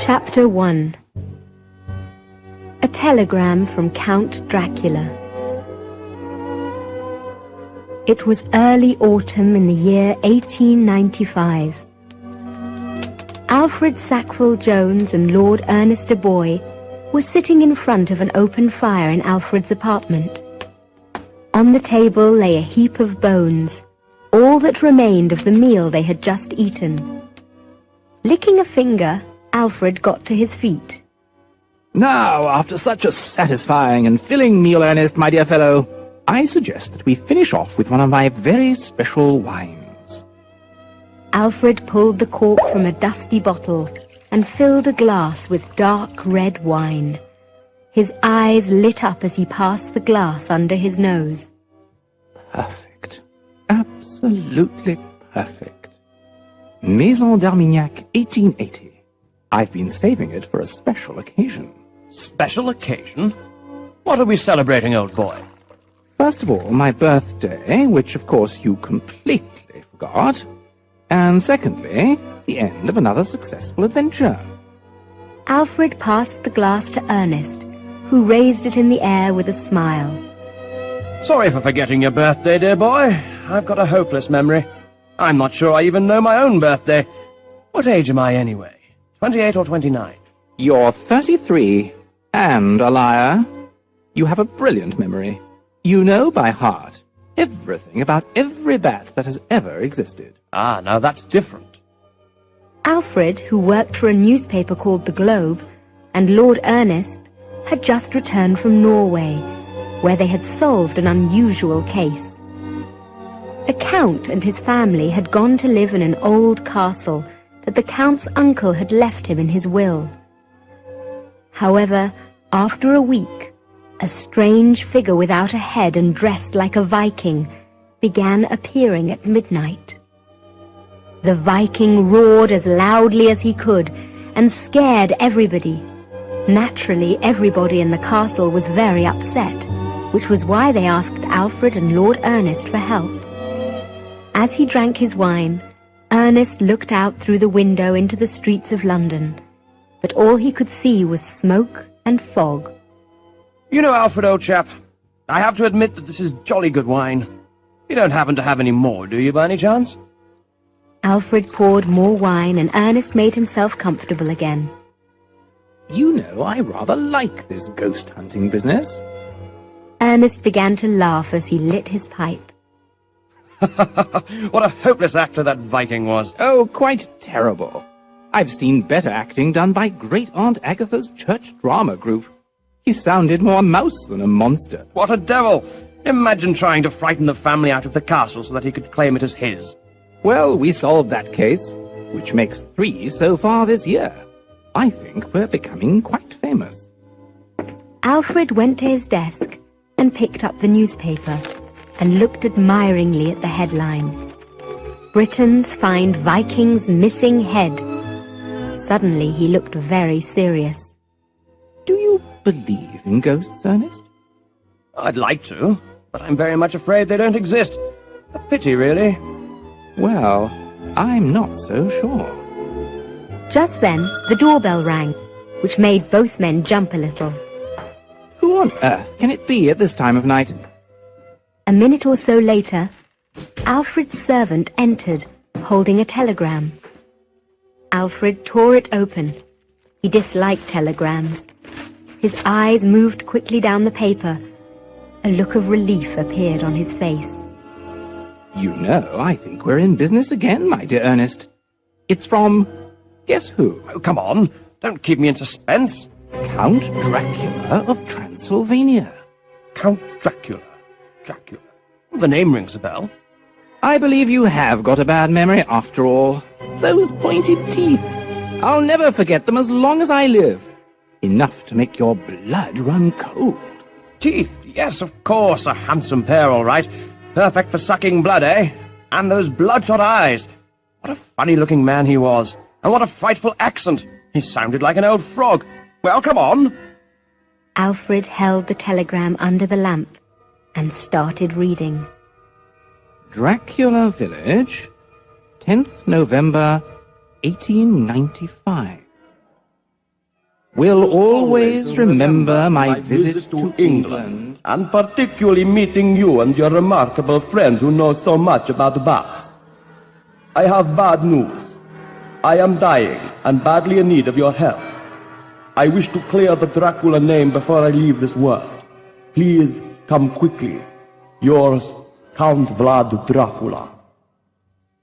Chapter 1. A telegram from Count Dracula. It was early autumn in the year 1895. Alfred Sackville-Jones and Lord Ernest de Boy were sitting in front of an open fire in Alfred's apartment. On the table lay a heap of bones, all that remained of the meal they had just eaten. Licking a finger, Alfred got to his feet. Now, after such a satisfying and filling meal, Ernest, my dear fellow, I suggest that we finish off with one of my very special wines. Alfred pulled the cork from a dusty bottle and filled a glass with dark red wine. His eyes lit up as he passed the glass under his nose. Perfect. Absolutely perfect. Maison d'Armignac, 1880. I've been saving it for a special occasion. Special occasion? What are we celebrating, old boy? First of all, my birthday, which of course you completely forgot. And secondly, the end of another successful adventure. Alfred passed the glass to Ernest, who raised it in the air with a smile. Sorry for forgetting your birthday, dear boy. I've got a hopeless memory. I'm not sure I even know my own birthday. What age am I, anyway? 28 or 29? You're 33, and a liar. You have a brilliant memory. You know by heart everything about every bat that has ever existed. Ah, now that's different. Alfred, who worked for a newspaper called The Globe, and Lord Ernest had just returned from Norway, where they had solved an unusual case. A count and his family had gone to live in an old castle that the Count's uncle had left him in his will. However, after a week, a strange figure without a head and dressed like a Viking began appearing at midnight. The Viking roared as loudly as he could and scared everybody. Naturally, everybody in the castle was very upset, which was why they asked Alfred and Lord Ernest for help. As he drank his wine, Ernest looked out through the window into the streets of London, but all he could see was smoke and fog. You know, Alfred, old chap, I have to admit that this is jolly good wine. You don't happen to have any more, do you, by any chance? Alfred poured more wine, and Ernest made himself comfortable again. You know, I rather like this ghost hunting business. Ernest began to laugh as he lit his pipe. What a hopeless actor that Viking was. Oh, quite terrible. I've seen better acting done by Great Aunt Agatha's church drama group. He sounded more mouse than a monster. What a devil! Imagine trying to frighten the family out of the castle so that he could claim it as his. Well, we solved that case, which makes 3 so far this year. I think we're becoming quite famous. Alfred went to his desk and picked up the newspaper and looked admiringly at the headline. Britons find Viking's missing head. Suddenly he looked very serious. Do you believe in ghosts, Ernest? I'd like to, but I'm very much afraid they don't exist. A pity, really. Well, I'm not so sure. Just then, the doorbell rang, which made both men jump a little. Who on earth can it be at this time of night? A minute or so later, Alfred's servant entered, holding a telegram. Alfred tore it open. He disliked telegrams. His eyes moved quickly down the paper. A look of relief appeared on his face. You know, I think we're in business again, my dear Ernest. It's from... guess who? Oh, come on. Don't keep me in suspense. Count Dracula of Transylvania. Count Dracula. Dracula. Well, the name rings a bell. I believe you have got a bad memory after all. Those pointed teeth. I'll never forget them as long as I live. Enough to make your blood run cold. Teeth, yes, of course. A handsome pair, all right. Perfect for sucking blood, eh? And those bloodshot eyes. What a funny-looking man he was. And what a frightful accent. He sounded like an old frog. Well, come on. Alfred held the telegram under the lamp and started reading. Dracula Village, 10th November, 1895. will always remember my visit to England. And particularly meeting you and your remarkable friend who knows so much about bats. I have bad news. I am dying and badly in need of your help. I wish to clear the Dracula name before I leave this world. Please come quickly. Yours, Count Vlad Dracula.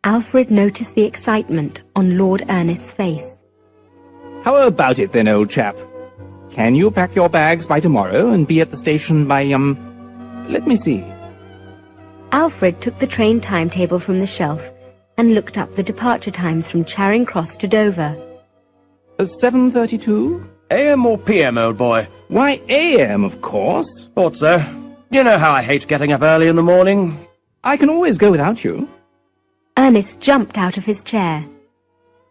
Alfred noticed the excitement on Lord Ernest's face. How about it then, old chap? Can you pack your bags by tomorrow and be at the station by, let me see. Alfred took the train timetable from the shelf and looked up the departure times from Charing Cross to Dover. 7:32? AM or PM, old boy? Why, AM, of course. Thought so. You know how I hate getting up early in the morning. I can always go without you. Ernest jumped out of his chair.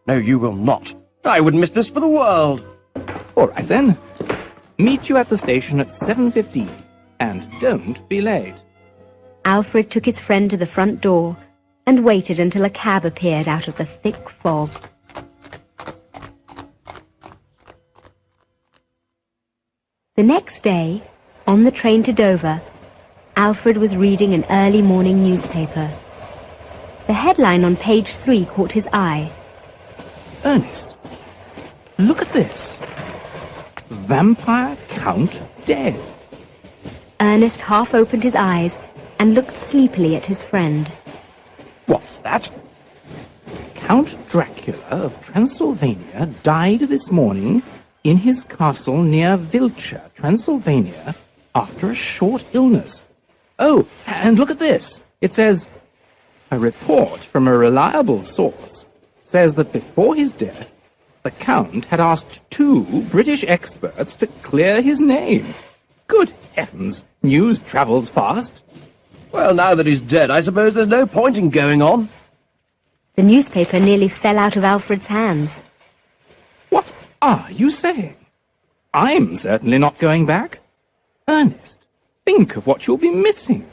No, you will not. I wouldn't miss this for the world. All right, then. Meet you at the station at 7:15. And don't be late. Alfred took his friend to the front door and waited until a cab appeared out of the thick fog. The next day, on the train to Dover, Alfred was reading an early morning newspaper. The headline on page 3 caught his eye. Ernest, look at this. Vampire Count dead. Ernest half opened his eyes and looked sleepily at his friend. What's that? Count Dracula of Transylvania died this morning in his castle near Vilcha, Transylvania, after a short illness. Oh, and look at this. It says, a report from a reliable source says that before his death, the Count had asked 2 British experts to clear his name. Good heavens, news travels fast. Well, now that he's dead, I suppose there's no point in going on. The newspaper nearly fell out of Alfred's hands. What are you saying? I'm certainly not going back. Ernest, think of what you'll be missing.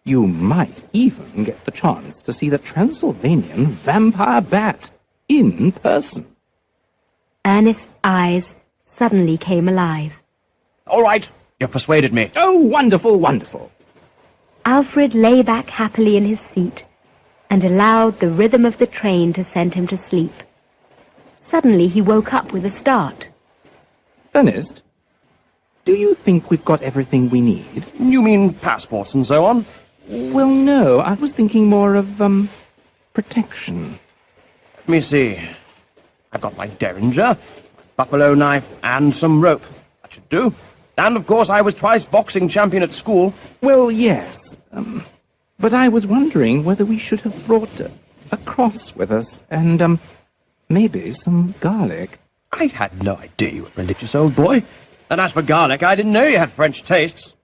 You might even get the chance to see the Transylvanian vampire bat in person. Ernest's eyes suddenly came alive. All right, you've persuaded me. Oh, wonderful, wonderful. Alfred lay back happily in his seat and allowed the rhythm of the train to send him to sleep. Suddenly he woke up with a start. Ernest, do you think we've got everything we need? You mean passports and so on? Well, no, I was thinking more of, protection. Let me see. I've got my derringer, buffalo knife, and some rope. That should do. And, of course, I was twice boxing champion at school. Well, yes, but I was wondering whether we should have brought a cross with us, and, maybe some garlic. I had no idea you were a religious old boy. And as for garlic, I didn't know you had French tastes.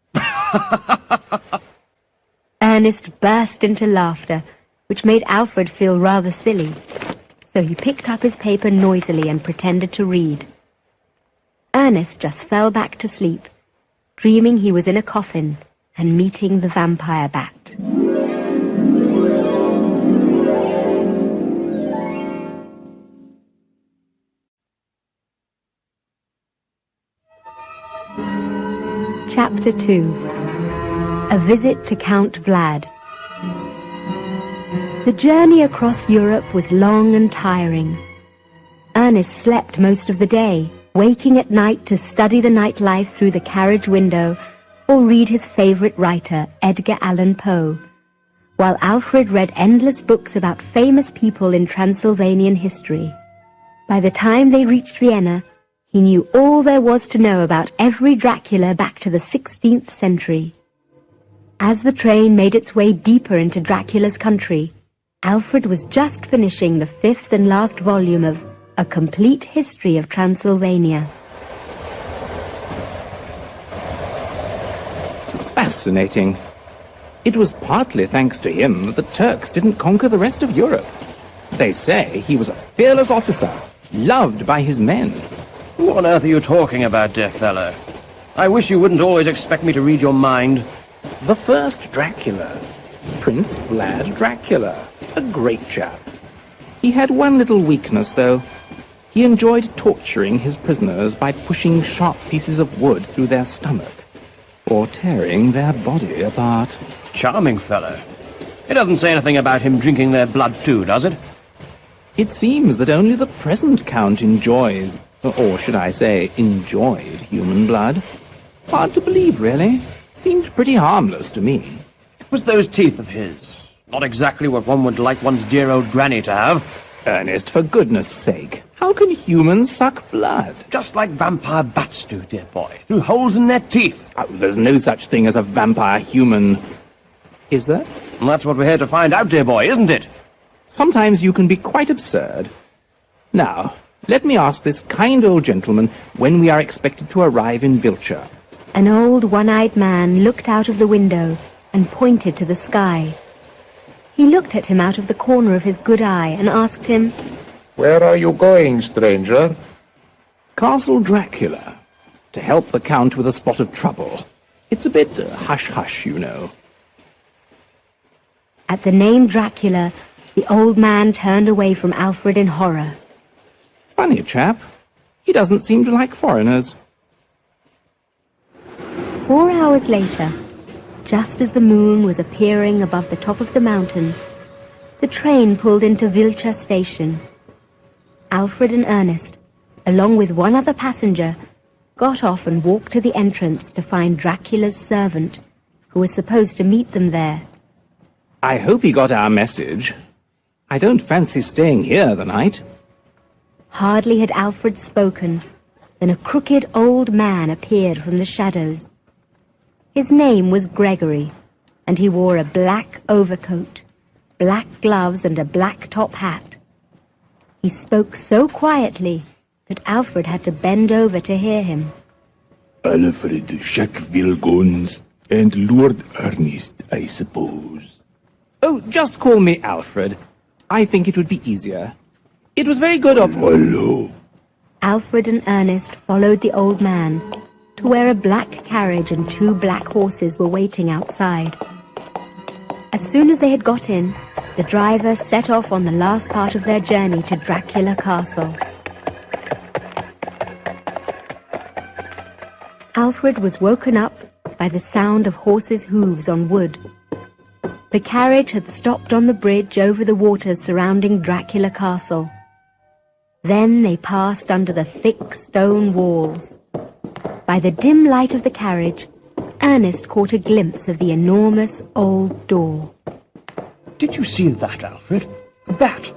Ernest burst into laughter, which made Alfred feel rather silly. So he picked up his paper noisily and pretended to read. Ernest just fell back to sleep, dreaming he was in a coffin and meeting the vampire bat. Chapter 2. A Visit to Count Vlad. The journey across Europe was long and tiring. Ernest slept most of the day, waking at night to study the nightlife through the carriage window or read his favorite writer, Edgar Allan Poe, while Alfred read endless books about famous people in Transylvanian history. By the time they reached Vienna, he knew all there was to know about every Dracula back to the 16th century. As the train made its way deeper into Dracula's country, Alfred was just finishing the 5th and last volume of A Complete History of Transylvania. Fascinating. It was partly thanks to him that the Turks didn't conquer the rest of Europe. They say he was a fearless officer, loved by his men. Who on earth are you talking about, dear fellow? I wish you wouldn't always expect me to read your mind. The first Dracula, Prince Vlad Dracula, a great chap. He had one little weakness, though. He enjoyed torturing his prisoners by pushing sharp pieces of wood through their stomach, or tearing their body apart. Charming fellow. It doesn't say anything about him drinking their blood too, does it? It seems that only the present Count enjoys, or should I say, enjoyed human blood. Hard to believe, really. Seemed pretty harmless to me. It was those teeth of his. Not exactly what one would like one's dear old granny to have. Ernest, for goodness sake, how can humans suck blood? Just like vampire bats do, dear boy, through holes in their teeth. Oh, there's no such thing as a vampire human. Is there? And that's what we're here to find out, dear boy, isn't it? Sometimes you can be quite absurd. Now, let me ask this kind old gentleman when we are expected to arrive in Wiltshire. An old one-eyed man looked out of the window and pointed to the sky. He looked at him out of the corner of his good eye and asked him, "Where are you going, stranger?" Castle Dracula, to help the Count with a spot of trouble. It's a bit hush-hush, you know. At the name Dracula, the old man turned away from Alfred in horror. Funny chap. He doesn't seem to like foreigners. 4 hours later, just as the moon was appearing above the top of the mountain, the train pulled into Wiltshire station. Alfred and Ernest, along with one other passenger, got off and walked to the entrance to find Dracula's servant, who was supposed to meet them there. I hope he got our message. I don't fancy staying here the night. Hardly had Alfred spoken than a crooked old man appeared from the shadows. His name was Gregory, and he wore a black overcoat, black gloves, and a black top hat. He spoke so quietly that Alfred had to bend over to hear him. Alfred Jacques Vilgons and Lord Ernest, I suppose. Oh, just call me Alfred. I think it would be easier. It was very good of... Hello. Alfred and Ernest followed the old man to where a black carriage and 2 black horses were waiting outside. As soon as they had got in, the driver set off on the last part of their journey to Dracula Castle. Alfred was woken up by the sound of horses' hooves on wood. The carriage had stopped on the bridge over the waters surrounding Dracula Castle. Then they passed under the thick stone walls. By the dim light of the carriage, Ernest caught a glimpse of the enormous old door. Did you see that, Alfred? A bat.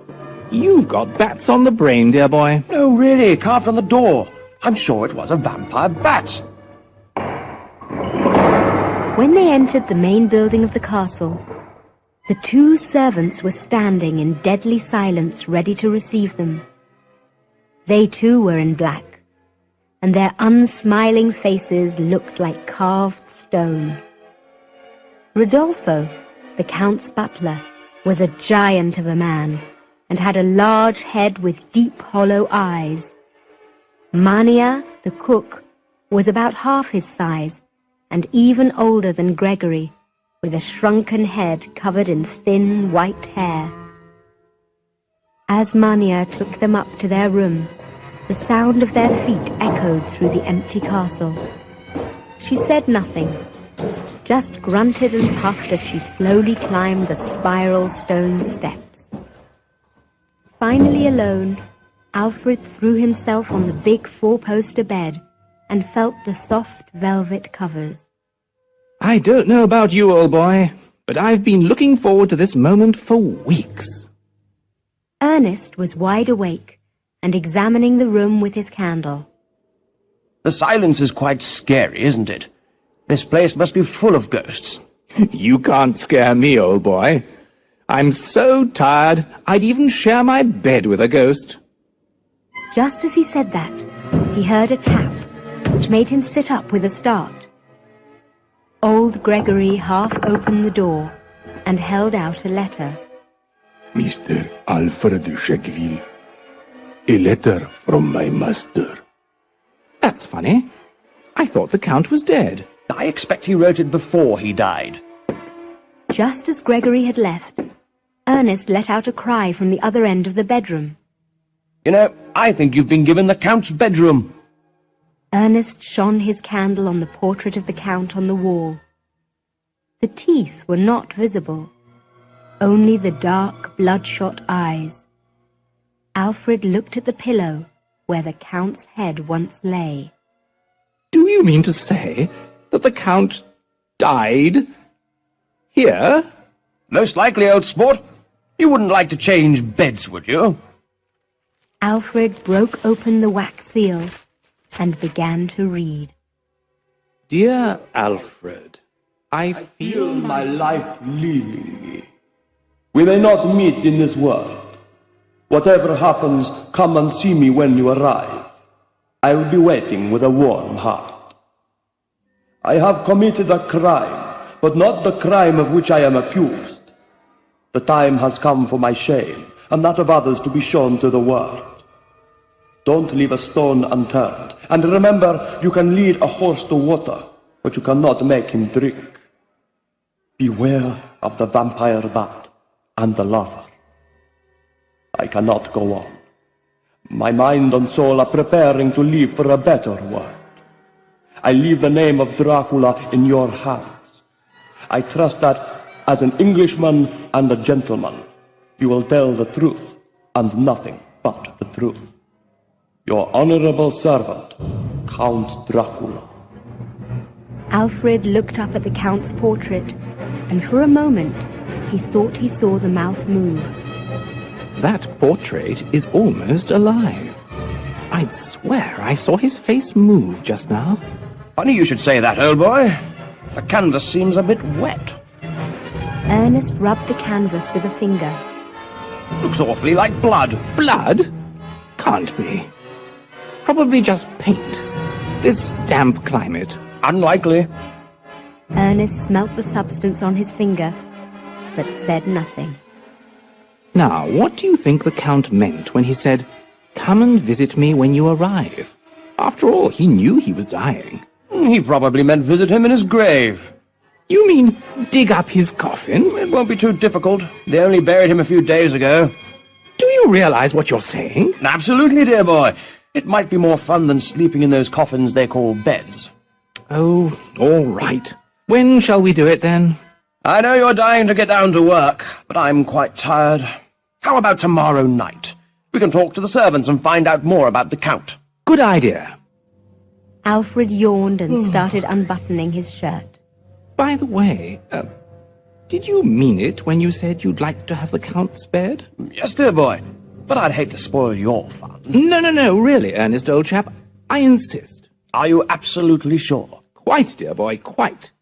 You've got bats on the brain, dear boy. No, really, carved on the door. I'm sure it was a vampire bat. When they entered the main building of the castle, the 2 servants were standing in deadly silence, ready to receive them. They too were in black, and their unsmiling faces looked like carved stone. Rodolfo, the Count's butler, was a giant of a man, and had a large head with deep hollow eyes. Mania, the cook, was about half his size, and even older than Gregory, with a shrunken head covered in thin white hair. As Mania took them up to their room, the sound of their feet echoed through the empty castle. She said nothing, just grunted and puffed as she slowly climbed the spiral stone steps. Finally alone, Alfred threw himself on the big 4-poster bed and felt the soft velvet covers. I don't know about you, old boy, but I've been looking forward to this moment for weeks. Ernest was wide awake and examining the room with his candle. The silence is quite scary, isn't it? This place must be full of ghosts. You can't scare me, old boy. I'm so tired, I'd even share my bed with a ghost. Just as he said that, he heard a tap, which made him sit up with a start. Old Gregory half opened the door and held out a letter. Mr. Alfred Jacqueville, a letter from my master. That's funny. I thought the Count was dead. I expect he wrote it before he died. Just as Gregory had left, Ernest let out a cry from the other end of the bedroom. You know, I think you've been given the Count's bedroom. Ernest shone his candle on the portrait of the Count on the wall. The teeth were not visible, only the dark, bloodshot eyes. Alfred looked at the pillow where the Count's head once lay. Do you mean to say that the Count died here? Most likely, old sport. You wouldn't like to change beds, would you? Alfred broke open the wax seal and began to read. Dear Alfred, I Feel my life leaving me. We may not meet in this world. Whatever happens, come and see me when you arrive. I will be waiting with a warm heart. I have committed a crime, but not the crime of which I am accused. The time has come for my shame, and that of others to be shown to the world. Don't leave a stone unturned, and remember, you can lead a horse to water, but you cannot make him drink. Beware of the vampire bat and the lover. I cannot go on. My mind and soul are preparing to leave for a better world. I leave the name of Dracula in your hands. I trust that, as an Englishman and a gentleman, you will tell the truth, and nothing but the truth. Your honorable servant, Count Dracula. Alfred looked up at the Count's portrait, and for a moment he thought he saw the mouth move. That portrait is almost alive. I'd swear I saw his face move just now. Funny you should say that, old boy. The canvas seems a bit wet. Ernest rubbed the canvas with a finger. Looks awfully like blood. Blood? Can't be. Probably just paint. This damp climate. Unlikely. Ernest smelt the substance on his finger, but said nothing. Now, what do you think the Count meant when he said, "Come and visit me when you arrive"? After all, he knew he was dying. He probably meant visit him in his grave. You mean dig up his coffin? It won't be too difficult. They only buried him a few days ago. Do you realize what you're saying? Absolutely, dear boy. It might be more fun than sleeping in those coffins they call beds. Oh, all right. When shall we do it, then? I know you're dying to get down to work, but I'm quite tired. How about tomorrow night? We can talk to the servants and find out more about the Count. Good idea. Alfred yawned and started unbuttoning his shirt. By the way, did you mean it when you said you'd like to have the Count spared? Yes, dear boy, but I'd hate to spoil your fun. No, really, Ernest, old chap. I insist. Are you absolutely sure? Quite, dear boy, quite.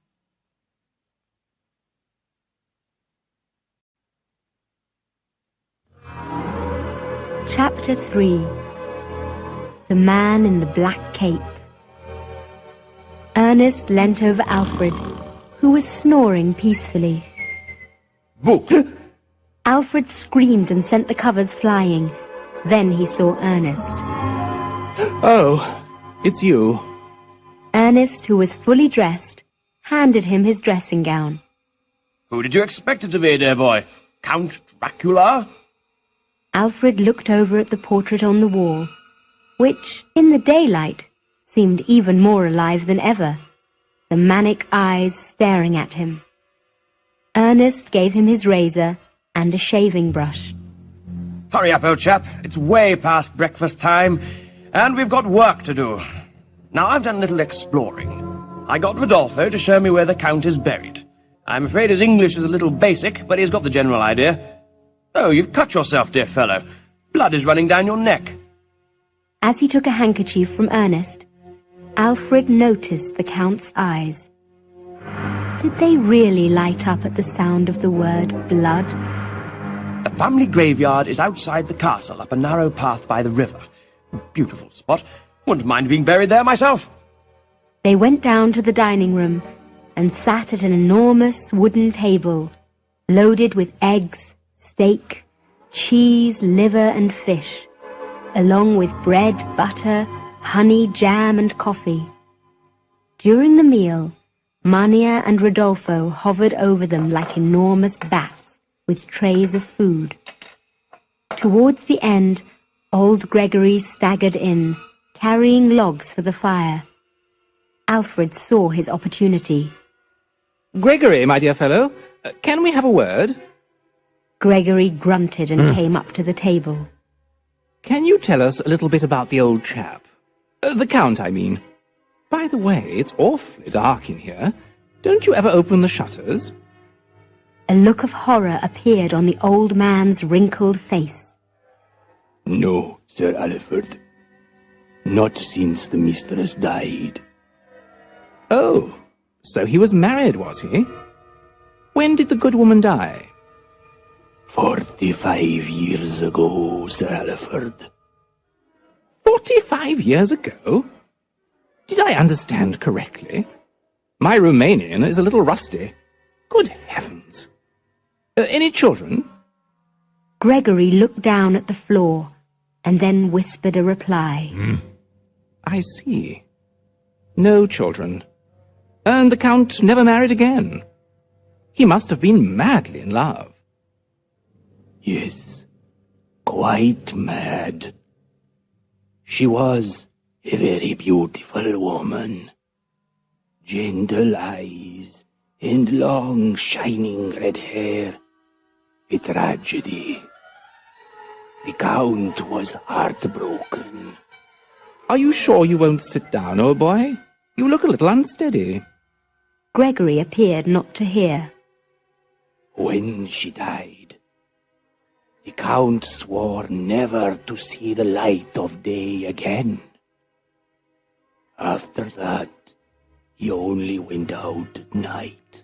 Chapter 3. The Man in the Black Cape. Ernest leant over Alfred, who was snoring peacefully. Boo! Alfred screamed and sent the covers flying. Then he saw Ernest. Oh, it's you. Ernest, who was fully dressed, handed him his dressing gown. Who did you expect it to be, dear boy? Count Dracula? Alfred looked over at the portrait on the wall, which, in the daylight, seemed even more alive than ever, the manic eyes staring at him. Ernest gave him his razor and a shaving brush. Hurry up, old chap. It's way past breakfast time, and we've got work to do. Now, I've done a little exploring. I got Rodolfo to show me where the Count is buried. I'm afraid his English is a little basic, but he's got the general idea. Oh, you've cut yourself, dear fellow. Blood is running down your neck. As he took a handkerchief from Ernest, Alfred noticed the Count's eyes. Did they really light up at the sound of the word blood? The family graveyard is outside the castle, up a narrow path by the river. Beautiful spot. Wouldn't mind being buried there myself. They went down to the dining room and sat at an enormous wooden table, loaded with eggs, steak, cheese, liver and fish, along with bread, butter, honey, jam and coffee. During the meal, Mania and Rodolfo hovered over them like enormous bats with trays of food. Towards the end, Old Gregory staggered in, carrying logs for the fire. Alfred saw his opportunity. Gregory, my dear fellow, can we have a word? Gregory grunted and came up to the table. Can you tell us a little bit about the old chap? The Count, I mean. By the way, it's awfully dark in here. Don't you ever open the shutters? A look of horror appeared on the old man's wrinkled face. No, Sir Alfred. Not since the mistress died. Oh, so he was married, was he? When did the good woman die? 45 years ago, Sir Alfred. 45 years ago? Did I understand correctly? My Romanian is a little rusty. Good heavens! Any children? Gregory looked down at the floor and then whispered a reply. I see. No children. And the Count never married again. He must have been madly in love. Yes, quite mad. She was a very beautiful woman. Gentle eyes and long shining red hair. A tragedy. The Count was heartbroken. Are you sure you won't sit down, old boy? You look a little unsteady. Gregory appeared not to hear. When she died, the Count swore never to see the light of day again. After that, he only went out at night,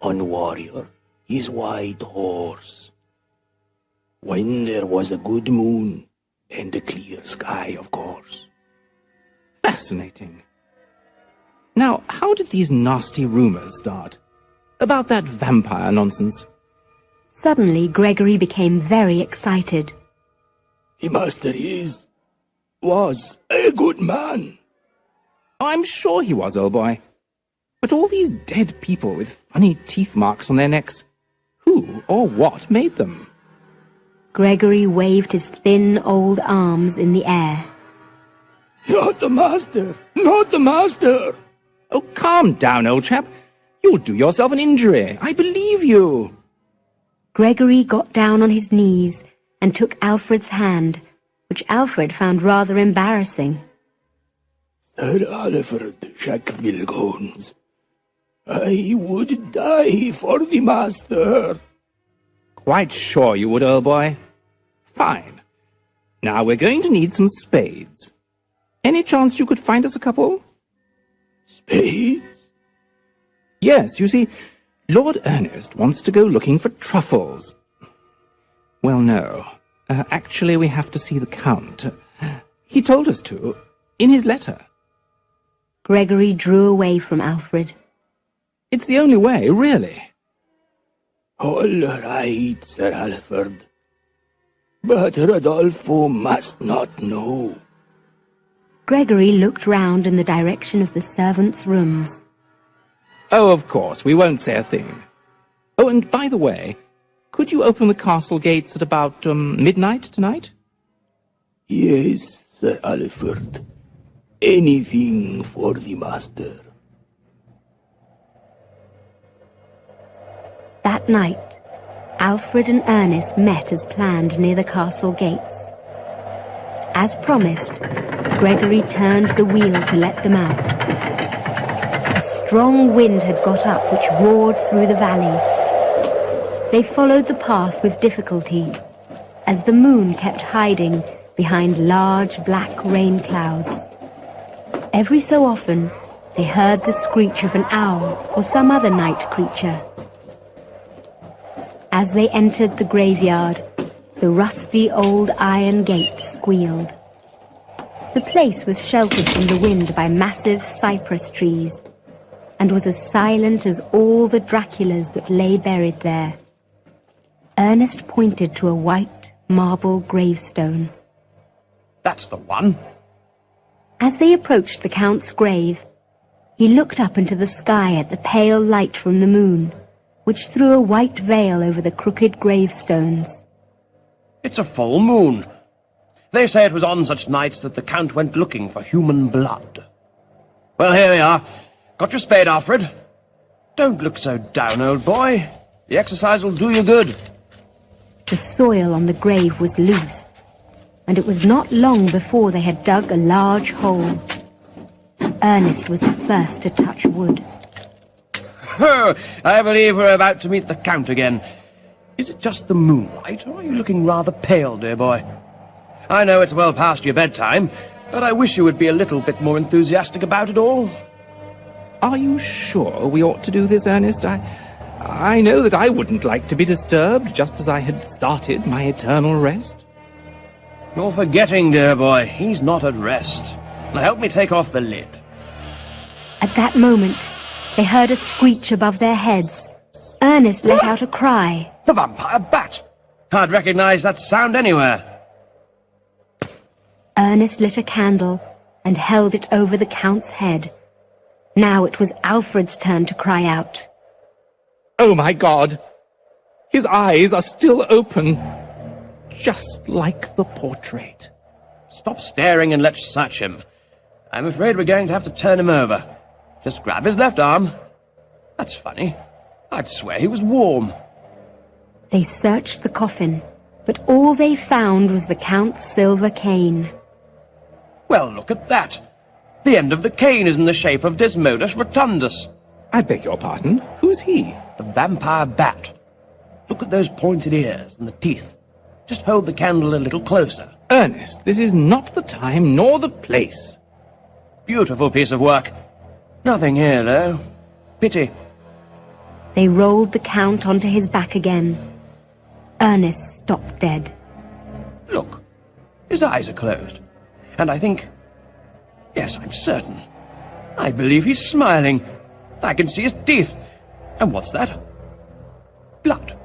on Warrior, his white horse. When there was a good moon and a clear sky, of course. Fascinating. Now, how did these nasty rumors start? About that vampire nonsense? Suddenly, Gregory became very excited. The master was a good man. Oh, I'm sure he was, old boy. But all these dead people with funny teeth marks on their necks, who or what made them? Gregory waved his thin old arms in the air. Not the master! Not the master! Oh, calm down, old chap. You'll do yourself an injury. I believe you. Gregory got down on his knees and took Alfred's hand, which Alfred found rather embarrassing. Sir Alfred Jacques-Vilgones, I would die for the master. Quite sure you would, old boy. Fine. Now we're going to need some spades. Any chance you could find us a couple? Spades? Yes, you see, Lord Ernest wants to go looking for truffles. Well, no. Actually, we have to see the Count. He told us to, in his letter. Gregory drew away from Alfred. It's the only way, really. All right, Sir Alfred. But Rodolfo must not know. Gregory looked round in the direction of the servants' rooms. Oh, of course, we won't say a thing. Oh, and by the way, could you open the castle gates at about midnight tonight? Yes, Sir Alfred. Anything for the master. That night, Alfred and Ernest met as planned near the castle gates. As promised, Gregory turned the wheel to let them out. A strong wind had got up which roared through the valley. They followed the path with difficulty, as the moon kept hiding behind large black rain clouds. Every so often, they heard the screech of an owl or some other night creature. As they entered the graveyard, the rusty old iron gate squealed. The place was sheltered from the wind by massive cypress trees, and was as silent as all the Draculas that lay buried there. Ernest pointed to a white marble gravestone. That's the one. As they approached the Count's grave, he looked up into the sky at the pale light from the moon, which threw a white veil over the crooked gravestones. It's a full moon. They say it was on such nights that the Count went looking for human blood. Well, here we are. Got your spade, Alfred. Don't look so down, old boy. The exercise will do you good. The soil on the grave was loose, and it was not long before they had dug a large hole. Ernest was the first to touch wood. Oh, I believe we're about to meet the Count again. Is it just the moonlight, or are you looking rather pale, dear boy? I know it's well past your bedtime, but I wish you would be a little bit more enthusiastic about it all. Are you sure we ought to do this, Ernest? I know that I wouldn't like to be disturbed just as I had started my eternal rest. You're forgetting, dear boy, he's not at rest. Now help me take off the lid. At that moment, they heard a screech above their heads. Ernest let out a cry. The vampire bat! I'd recognize that sound anywhere. Ernest lit a candle and held it over the Count's head. Now it was Alfred's turn to cry out. Oh, my God! His eyes are still open, just like the portrait. Stop staring and let's search him. I'm afraid we're going to have to turn him over. Just grab his left arm. That's funny. I'd swear he was warm. They searched the coffin, but all they found was the Count's silver cane. Well, look at that. The end of the cane is in the shape of Desmodus rotundus. I beg your pardon. Who's he? The vampire bat. Look at those pointed ears and the teeth. Just hold the candle a little closer. Ernest, this is not the time nor the place. Beautiful piece of work. Nothing here, though. Pity. They rolled the Count onto his back again. Ernest stopped dead. Look. His eyes are closed. And I think... Yes, I'm certain. I believe he's smiling. I can see his teeth. And what's that? Blood.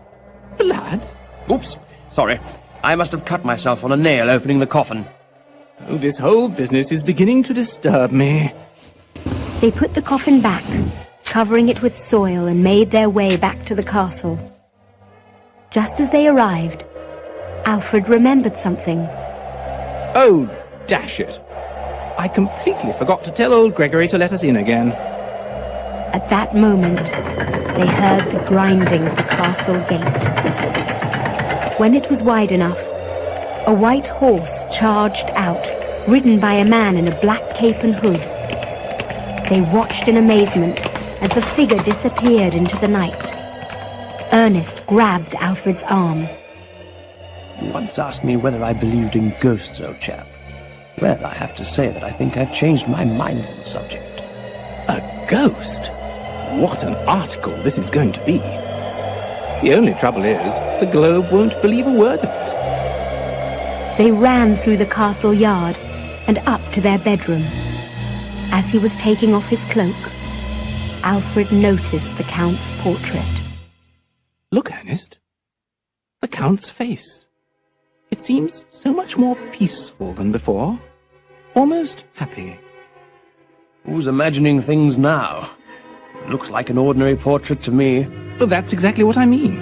Blood? Oops. Sorry. I must have cut myself on a nail opening the coffin. Oh, this whole business is beginning to disturb me. They put the coffin back, covering it with soil, and made their way back to the castle. Just as they arrived, Alfred remembered something. Oh, dash it. I completely forgot to tell old Gregory to let us in again. At that moment, they heard the grinding of the castle gate. When it was wide enough, a white horse charged out, ridden by a man in a black cape and hood. They watched in amazement as the figure disappeared into the night. Ernest grabbed Alfred's arm. You once asked me whether I believed in ghosts, old chap. Well, I have to say that I think I've changed my mind on the subject. A ghost? What an article this is going to be. The only trouble is, the Globe won't believe a word of it. They ran through the castle yard and up to their bedroom. As he was taking off his cloak, Alfred noticed the Count's portrait. Look, Ernest. The Count's face. It seems so much more peaceful than before. Almost happy. Who's imagining things now? It looks like an ordinary portrait to me. Well, that's exactly what I mean.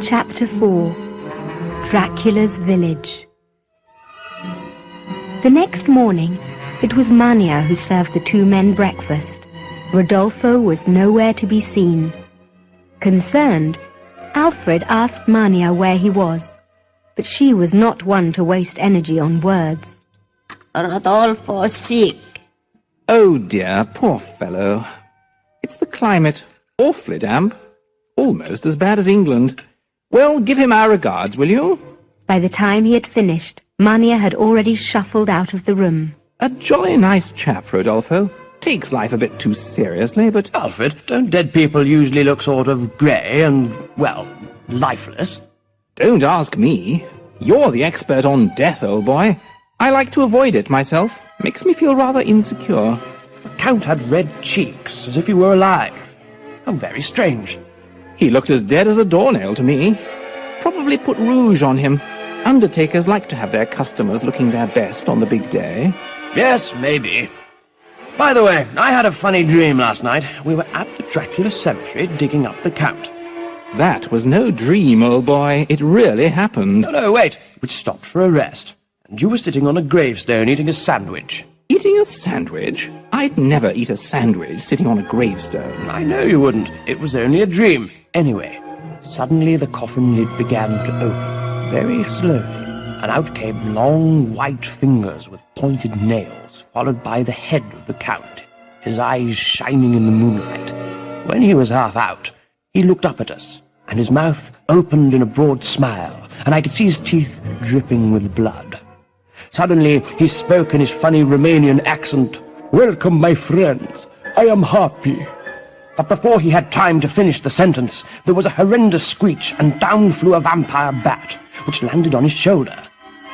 Chapter 4. Dracula's Village. The next morning, it was Mania who served the two men breakfast. Rodolfo was nowhere to be seen. Concerned, Alfred asked Mania where he was, but she was not one to waste energy on words. Rodolfo sick. Oh dear, poor fellow. It's the climate. Awfully damp. Almost as bad as England. Well, give him our regards, will you? By the time he had finished, Mania had already shuffled out of the room. A jolly nice chap, Rodolfo. Takes life a bit too seriously, but... Alfred, don't dead people usually look sort of grey and, well, lifeless? Don't ask me. You're the expert on death, old boy. I like to avoid it myself. Makes me feel rather insecure. The Count had red cheeks, as if he were alive. How very strange. He looked as dead as a doornail to me. Probably put rouge on him. Undertakers like to have their customers looking their best on the big day. Yes, maybe. By the way, I had a funny dream last night. We were at the Dracula cemetery digging up the Count. That was no dream, old boy. It really happened. No, wait. We stopped for a rest. And you were sitting on a gravestone eating a sandwich. Eating a sandwich? I'd never eat a sandwich sitting on a gravestone. I know you wouldn't. It was only a dream. Anyway, suddenly the coffin lid began to open, very slowly, and out came long white fingers with pointed nails, followed by the head of the Count, his eyes shining in the moonlight. When he was half out, he looked up at us, and his mouth opened in a broad smile, and I could see his teeth dripping with blood. Suddenly, he spoke in his funny Romanian accent. Welcome, my friends. I am happy. But before he had time to finish the sentence, there was a horrendous screech, and down flew a vampire bat, which landed on his shoulder.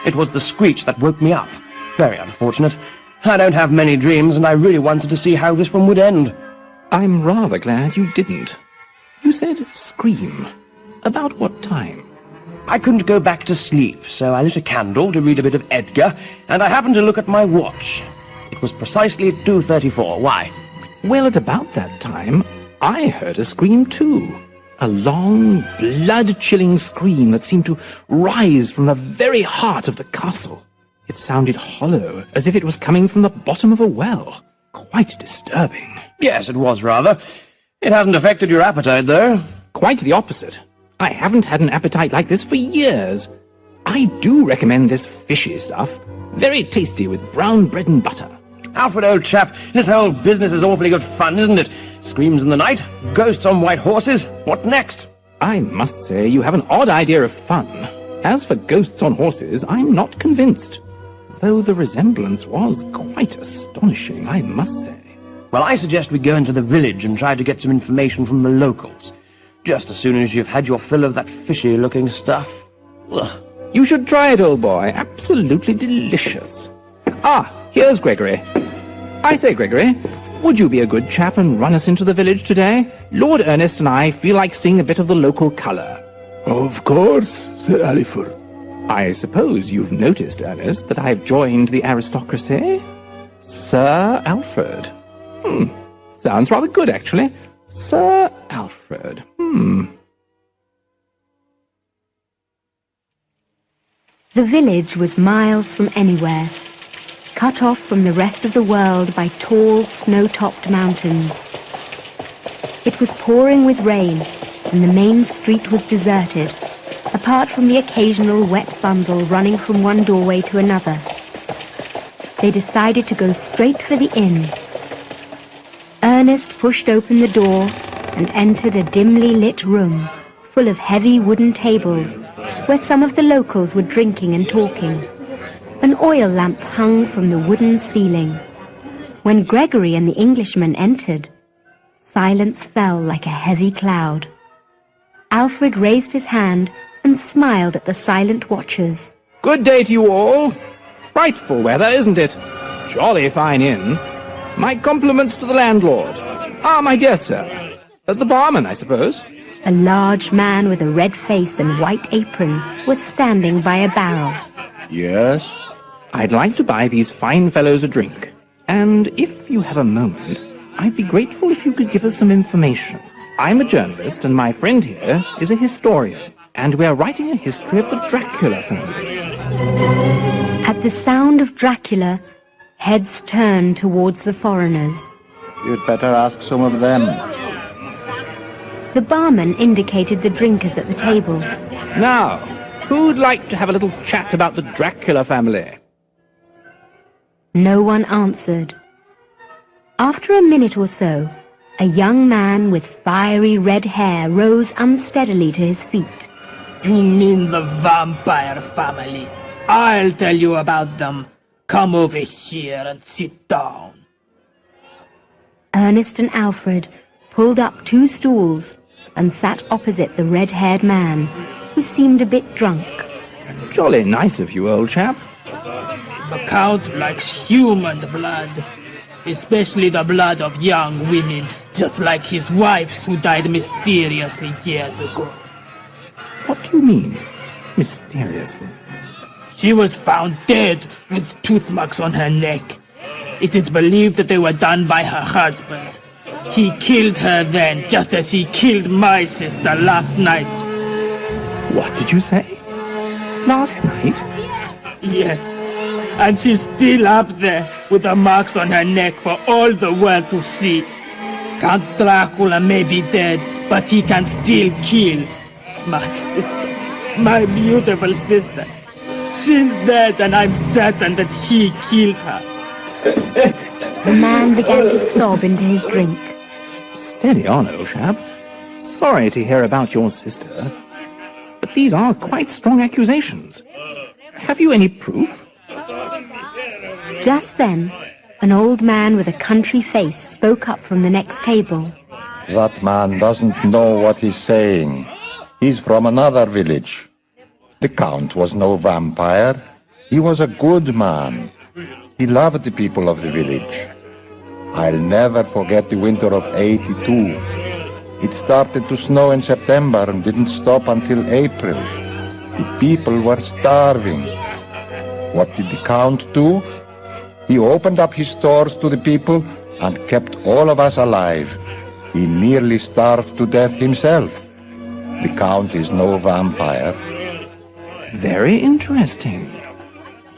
It was the screech that woke me up. Very unfortunate. I don't have many dreams, and I really wanted to see how this one would end. I'm rather glad you didn't. You said scream. About what time? I couldn't go back to sleep, so I lit a candle to read a bit of Edgar, and I happened to look at my watch. It was precisely 2:34. Why? Well, at about that time, I heard a scream too. A long, blood-chilling scream that seemed to rise from the very heart of the castle. It sounded hollow, as if it was coming from the bottom of a well. Quite disturbing. Yes, it was rather. It hasn't affected your appetite, though. Quite the opposite. I haven't had an appetite like this for years. I do recommend this fishy stuff. Very tasty with brown bread and butter. Alfred, old chap, this whole business is awfully good fun, isn't it? Screams in the night, ghosts on white horses. What next? I must say you have an odd idea of fun. As for ghosts on horses, I'm not convinced. Though the resemblance was quite astonishing, I must say. Well, I suggest we go into the village and try to get some information from the locals. Just as soon as you've had your fill of that fishy-looking stuff. Ugh. You should try it, old boy. Absolutely delicious. Ah, here's Gregory. I say, Gregory, would you be a good chap and run us into the village today? Lord Ernest and I feel like seeing a bit of the local colour. Of course, Sir Aliford. I suppose you've noticed, Ernest, that I've joined the aristocracy? Sir Alfred. Sounds rather good, actually. Sir Alfred. The village was miles from anywhere, cut off from the rest of the world by tall, snow-topped mountains. It was pouring with rain, and the main street was deserted, apart from the occasional wet bundle running from one doorway to another. They decided to go straight for the inn. Ernest pushed open the door and entered a dimly lit room full of heavy wooden tables where some of the locals were drinking and talking. An oil lamp hung from the wooden ceiling. When Gregory and the Englishman entered, silence fell like a heavy cloud. Alfred raised his hand and smiled at the silent watchers. Good day to you all. Frightful weather, isn't it? Jolly fine inn. My compliments to the landlord. Ah, my dear sir. The barman, I suppose. A large man with a red face and white apron was standing by a barrel. Yes? I'd like to buy these fine fellows a drink. And if you have a moment, I'd be grateful if you could give us some information. I'm a journalist, and my friend here is a historian, and we are writing a history of the Dracula family. At the sound of Dracula, heads turned towards the foreigners. You'd better ask some of them. The barman indicated the drinkers at the tables. Now, who'd like to have a little chat about the Dracula family? No one answered. After a minute or so, a young man with fiery red hair rose unsteadily to his feet. You mean the vampire family? I'll tell you about them. Come over here and sit down. Ernest and Alfred pulled up 2 stools and sat opposite the red-haired man, who seemed a bit drunk. Jolly nice of you, old chap. The Count likes human blood, especially the blood of young women, just like his wives who died mysteriously years ago. What do you mean, mysteriously? She was found dead with tooth marks on her neck. It is believed that they were done by her husband. He killed her then, just as he killed my sister last night. What did you say? Last night? Yes, and she's still up there with the marks on her neck for all the world to see. Count Dracula may be dead, but he can still kill. My sister, my beautiful sister. She's dead, and I'm certain that he killed her. The man began to sob into his drink. Steady on, old chap. Sorry to hear about your sister, but these are quite strong accusations. Have you any proof? Just then, an old man with a country face spoke up from the next table. That man doesn't know what he's saying. He's from another village. The Count was no vampire. He was a good man. He loved the people of the village. I'll never forget the winter of '82. It started to snow in September and didn't stop until April. The people were starving. What did the Count do? He opened up his stores to the people and kept all of us alive. He nearly starved to death himself. The Count is no vampire. Very interesting.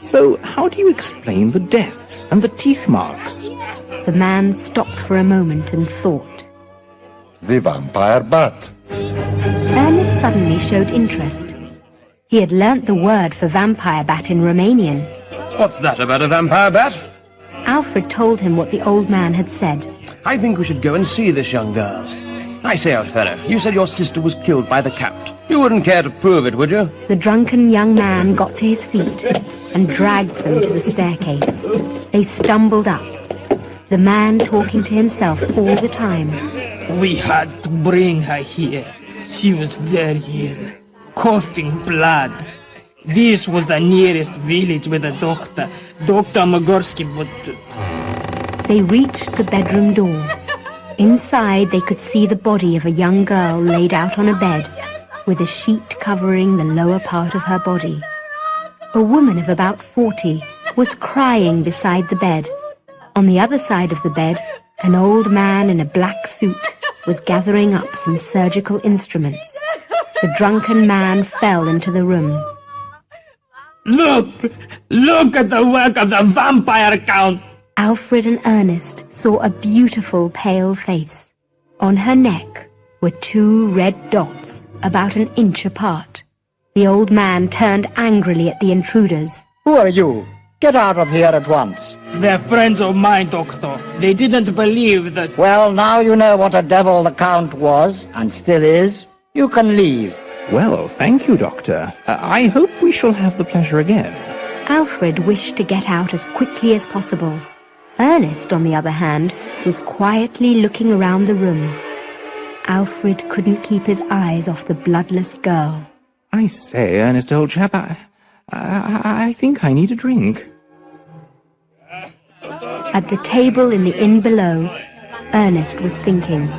So, how do you explain the deaths and the teeth marks? The man stopped for a moment and thought. The vampire bat. Ernest suddenly showed interest. He had learnt the word for vampire bat in Romanian. What's that about a vampire bat? Alfred told him what the old man had said. I think we should go and see this young girl. I say, old fellow, you said your sister was killed by the Count. You wouldn't care to prove it, would you? The drunken young man got to his feet and dragged them to the staircase. They stumbled up, the man talking to himself all the time. We had to bring her here. She was very ill, coughing blood. This was the nearest village with a doctor. Dr. Mogorsky would... They reached the bedroom door. Inside, they could see the body of a young girl laid out on a bed, with a sheet covering the lower part of her body. A woman of about 40 was crying beside the bed. On the other side of the bed, an old man in a black suit was gathering up some surgical instruments. The drunken man fell into the room. Look! Look at the work of the vampire Count! Alfred and Ernest saw a beautiful pale face. On her neck were 2 red dots, about an inch apart. The old man turned angrily at the intruders. Who are you? Get out of here at once. They're friends of mine, Doctor. They didn't believe that... Well, now you know what a devil the Count was, and still is. You can leave. Well, thank you, Doctor. I hope we shall have the pleasure again. Alfred wished to get out as quickly as possible. Ernest, on the other hand, was quietly looking around the room. Alfred couldn't keep his eyes off the bloodless girl. I say, Ernest, old chap, I think I need a drink. At the table in the inn below, Ernest was thinking.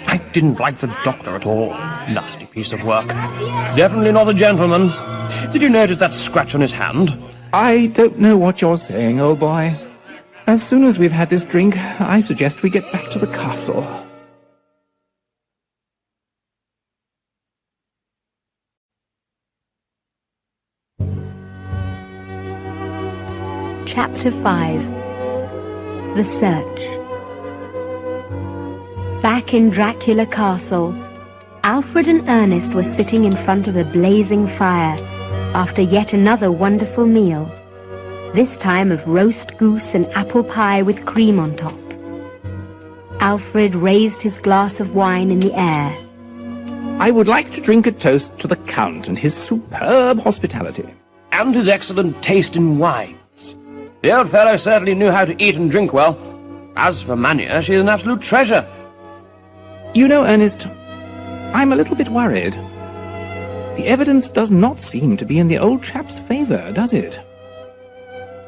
I didn't like the doctor at all. Nasty piece of work. Definitely not a gentleman. Did you notice that scratch on his hand? I don't know what you're saying, old boy. As soon as we've had this drink, I suggest we get back to the castle. Chapter 5. The Search. Back in Dracula Castle, Alfred and Ernest were sitting in front of a blazing fire after yet another wonderful meal, this time of roast goose and apple pie with cream on top. Alfred raised his glass of wine in the air. I would like to drink a toast to the Count and his superb hospitality. And his excellent taste in wines. The old fellow certainly knew how to eat and drink well. As for Mania, she's an absolute treasure. You know, Ernest, I'm a little bit worried. The evidence does not seem to be in the old chap's favour, does it?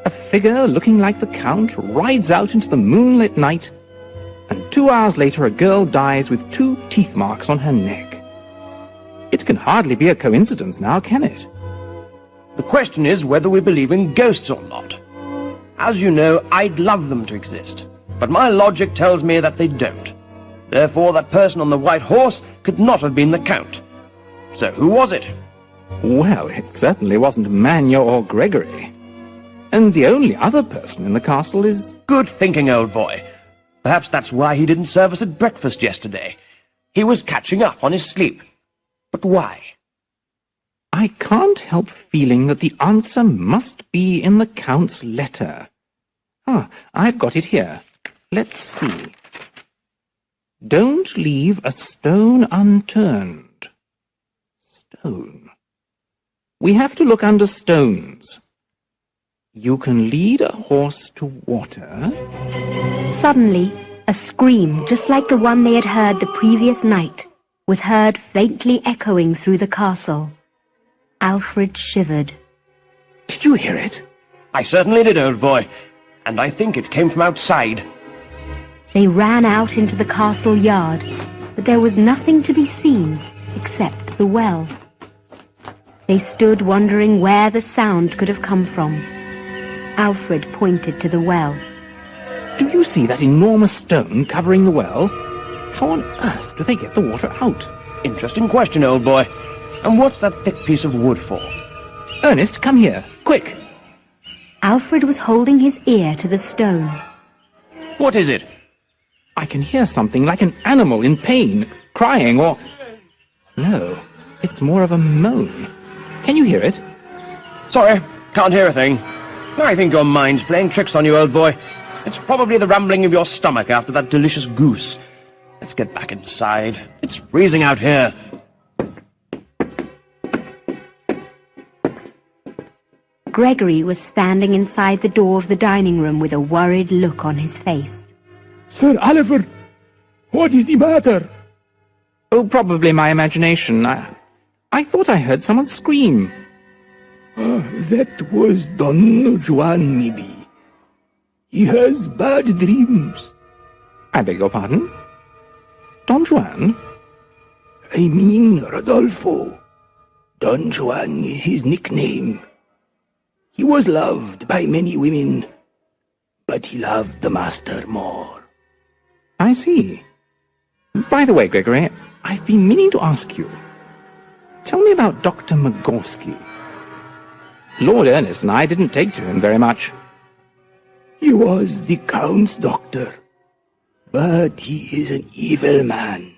A figure looking like the Count rides out into the moonlit night, and 2 hours later a girl dies with 2 teeth marks on her neck. It can hardly be a coincidence now, can it? The question is whether we believe in ghosts or not. As you know, I'd love them to exist, but my logic tells me that they don't. Therefore, that person on the white horse could not have been the Count. So who was it? Well, it certainly wasn't Mania or Gregory. And the only other person in the castle is... Good thinking, old boy. Perhaps that's why he didn't serve us at breakfast yesterday. He was catching up on his sleep. But why? I can't help feeling that the answer must be in the Count's letter. Ah, I've got it here. Let's see. Don't leave a stone unturned. Stone. We have to look under stones. You can lead a horse to water. Suddenly, a scream just like the one they had heard the previous night was heard faintly echoing through the castle. Alfred shivered. Did you hear it? I certainly did, old boy, and I think it came from outside. They ran out into the castle yard, but there was nothing to be seen except the well. They stood wondering where the sound could have come from. Alfred pointed to the well. Do you see that enormous stone covering the well? How on earth do they get the water out? Interesting question, old boy. And what's that thick piece of wood for? Ernest, come here, quick! Alfred was holding his ear to the stone. What is it? I can hear something like an animal in pain, crying, or... No, it's more of a moan. Can you hear it? Sorry, can't hear a thing. I think your mind's playing tricks on you, old boy. It's probably the rumbling of your stomach after that delicious goose. Let's get back inside. It's freezing out here. Gregory was standing inside the door of the dining room with a worried look on his face. Sir Alfred, what is the matter? Oh, probably my imagination. I thought I heard someone scream. That was Don Juan, maybe. He has bad dreams. I beg your pardon? Don Juan? I mean Rodolfo. Don Juan is his nickname. He was loved by many women, but he loved the master more. I see. By the way, Gregory, I've been meaning to ask you. Tell me about Dr. Magorski. Lord Ernest and I didn't take to him very much. He was the Count's doctor, but he is an evil man.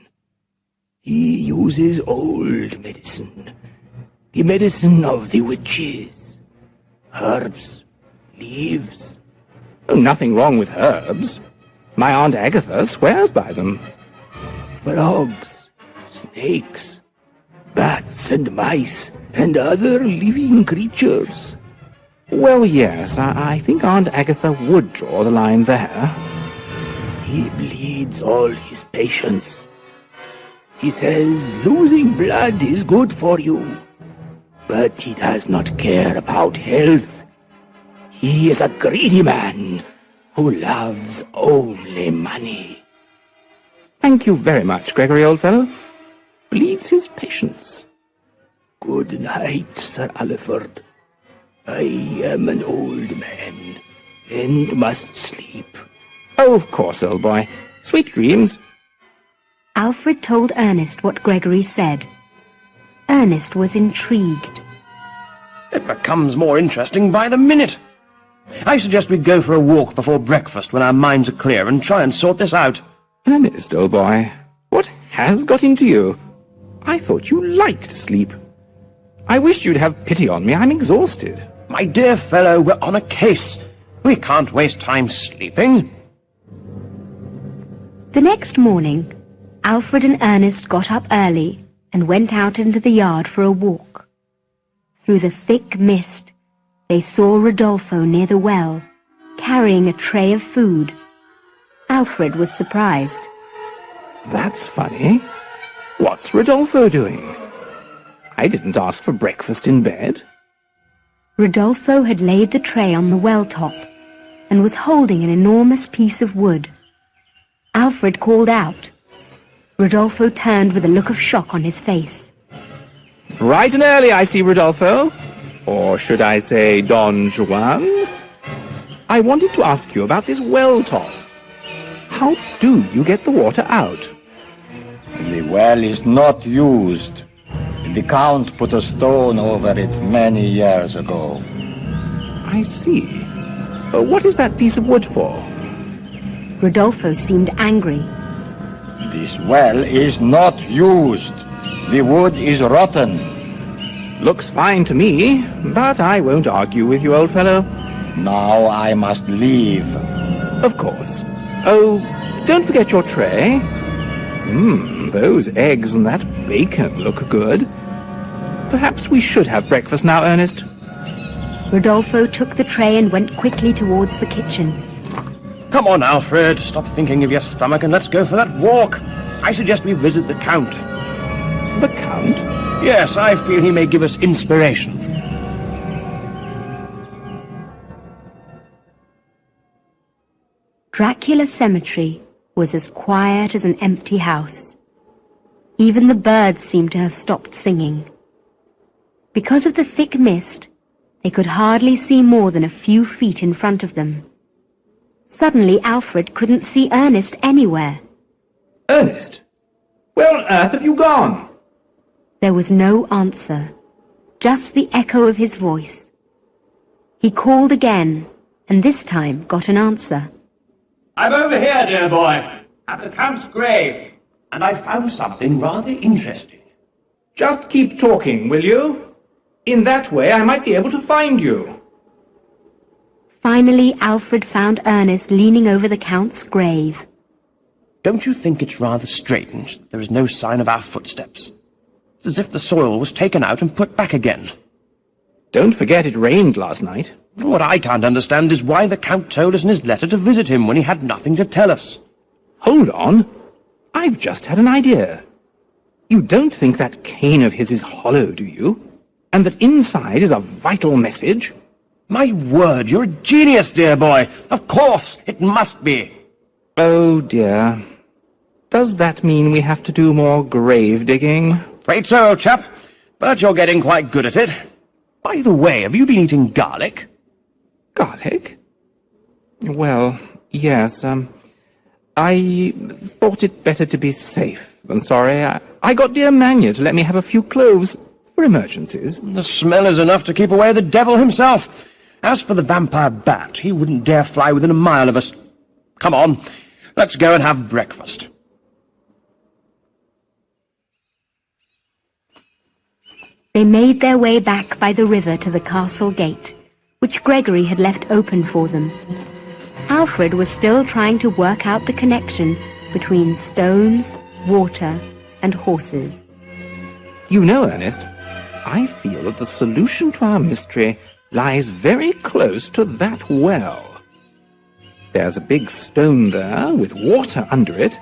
He uses old medicine, the medicine of the witches, herbs, leaves. Oh, nothing wrong with herbs. My Aunt Agatha swears by them. Frogs, snakes, bats and mice, and other living creatures. Well, yes, I think Aunt Agatha would draw the line there. He bleeds all his patients. He says losing blood is good for you, but he does not care about health. He is a greedy man who loves only money. Thank you very much, Gregory, old fellow. Bleeds his patience. Good night, Sir Alfred. I am an old man, and must sleep. Oh, of course, old boy. Sweet dreams. Alfred told Ernest what Gregory said. Ernest was intrigued. It becomes more interesting by the minute. I suggest we go for a walk before breakfast when our minds are clear and try and sort this out. Ernest, old boy, what has got into you? I thought you liked sleep. I wish you'd have pity on me. I'm exhausted. My dear fellow, we're on a case. We can't waste time sleeping. The next morning, Alfred and Ernest got up early and went out into the yard for a walk. Through the thick mist, they saw Rodolfo near the well, carrying a tray of food. Alfred was surprised. That's funny. What's Rodolfo doing? I didn't ask for breakfast in bed. Rodolfo had laid the tray on the well top and was holding an enormous piece of wood. Alfred called out. Rodolfo turned with a look of shock on his face. Bright and early, I see, Rodolfo. Or should I say Don Juan? I wanted to ask you about this well top. How do you get the water out? The well is not used. The Count put a stone over it many years ago. I see. What is that piece of wood for? Rodolfo seemed angry. This well is not used. The wood is rotten. Looks fine to me, but I won't argue with you, old fellow. Now I must leave. Of course. Oh, don't forget your tray. Those eggs and that bacon look good. Perhaps we should have breakfast now, Ernest. Rodolfo took the tray and went quickly towards the kitchen. Come on, Alfred. Stop thinking of your stomach and let's go for that walk. I suggest we visit the Count. The Count? Yes, I feel he may give us inspiration. Dracula Cemetery was as quiet as an empty house. Even the birds seemed to have stopped singing. Because of the thick mist, they could hardly see more than a few feet in front of them. Suddenly, Alfred couldn't see Ernest anywhere. Ernest? Where on earth have you gone? There was no answer, just the echo of his voice. He called again, and this time got an answer. I'm over here, dear boy, at the Count's grave, and I found something rather interesting. Just keep talking, will you? In that way I might be able to find you. Finally, Alfred found Ernest leaning over the Count's grave. Don't you think it's rather strange that there is no sign of our footsteps? It's as if the soil was taken out and put back again. Don't forget it rained last night. What I can't understand is why the Count told us in his letter to visit him when he had nothing to tell us. Hold on. I've just had an idea. You don't think that cane of his is hollow, do you? And that inside is a vital message? My word, you're a genius, dear boy. Of course, it must be. Oh, dear. Does that mean we have to do more grave digging? Afraid so, old chap. But you're getting quite good at it. By the way, have you been eating garlic? Garlic? Well, yes, I thought it better to be safe than sorry. I got dear Manya to let me have a few cloves for emergencies. The smell is enough to keep away the devil himself. As for the vampire bat, he wouldn't dare fly within a mile of us. Come on, let's go and have breakfast. They made their way back by the river to the castle gate, which Gregory had left open for them. Alfred was still trying to work out the connection between stones, water, and horses. You know, Ernest, I feel that the solution to our mystery lies very close to that well. There's a big stone there with water under it,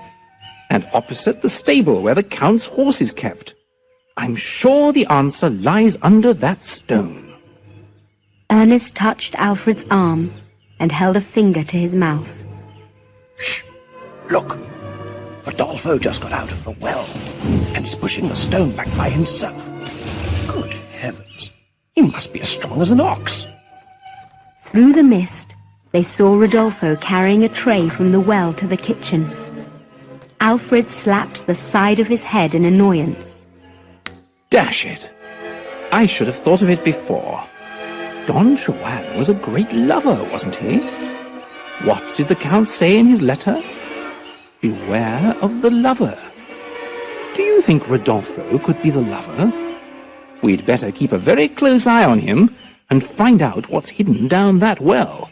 and opposite the stable where the Count's horse is kept. I'm sure the answer lies under that stone. Ernest touched Alfred's arm and held a finger to his mouth. Shh! Look! Rodolfo just got out of the well, and is pushing the stone back by himself. Good heavens! He must be as strong as an ox. Through the mist, they saw Rodolfo carrying a tray from the well to the kitchen. Alfred slapped the side of his head in annoyance. Dash it! I should have thought of it before. Don Juan was a great lover, wasn't he? What did the Count say in his letter? Beware of the lover. Do you think Rodolfo could be the lover? We'd better keep a very close eye on him and find out what's hidden down that well.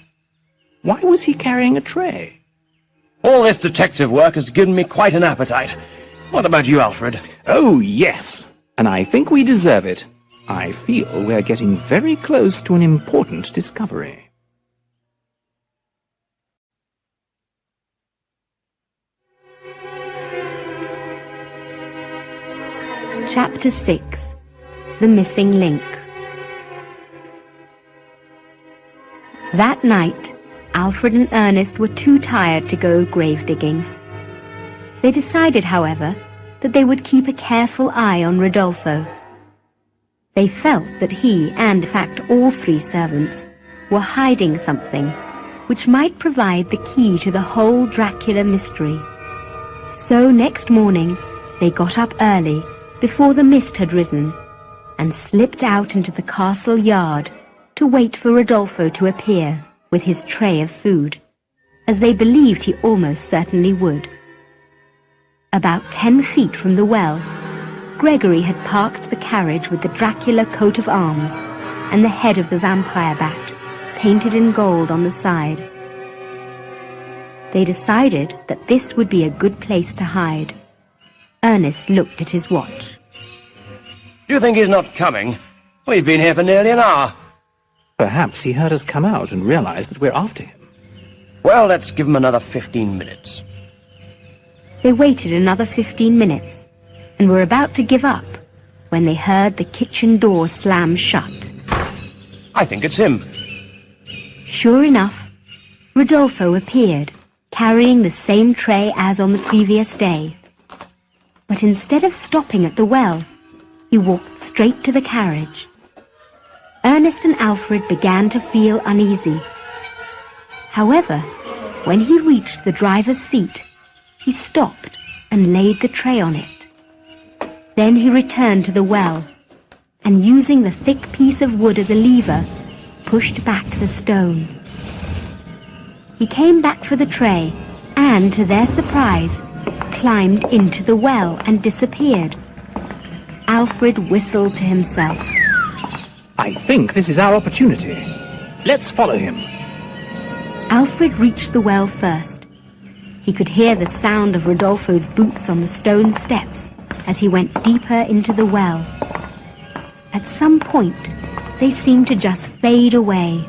Why was he carrying a tray? All this detective work has given me quite an appetite. What about you, Alfred? Oh, yes. And I think we deserve it. I feel we're getting very close to an important discovery. Chapter 6. The Missing Link. That night, Alfred and Ernest were too tired to go grave digging. They decided, however, that they would keep a careful eye on Rodolfo. They felt that he, and in fact all three servants, were hiding something which might provide the key to the whole Dracula mystery. So next morning, they got up early, before the mist had risen, and slipped out into the castle yard to wait for Rodolfo to appear with his tray of food, as they believed he almost certainly would. About 10 feet from the well, Gregory had parked the carriage with the Dracula coat of arms and the head of the vampire bat painted in gold on the side. They decided that this would be a good place to hide. Ernest looked at his watch. Do you think he's not coming? We've been here for nearly an hour. Perhaps he heard us come out and realized that we're after him. Well, let's give him another 15 minutes. They waited another 15 minutes and were about to give up when they heard the kitchen door slam shut. I think it's him. Sure enough, Rodolfo appeared, carrying the same tray as on the previous day. But instead of stopping at the well, he walked straight to the carriage. Ernest and Alfred began to feel uneasy. However, when he reached the driver's seat, he stopped and laid the tray on it. Then he returned to the well, and using the thick piece of wood as a lever, pushed back the stone. He came back for the tray, and, to their surprise, climbed into the well and disappeared. Alfred whistled to himself. I think this is our opportunity. Let's follow him. Alfred reached the well first. He could hear the sound of Rodolfo's boots on the stone steps as he went deeper into the well. At some point, they seemed to just fade away.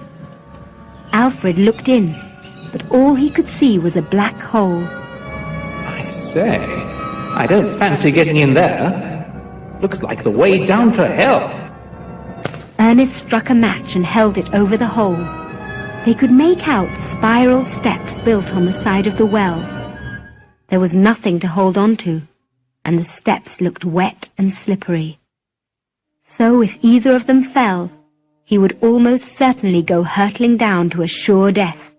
Alfred looked in, but all he could see was a black hole. I say, I don't fancy getting in there. Looks like the way down to hell. Ernest struck a match and held it over the hole. They could make out spiral steps built on the side of the well. There was nothing to hold on to, and the steps looked wet and slippery. So if either of them fell, he would almost certainly go hurtling down to a sure death.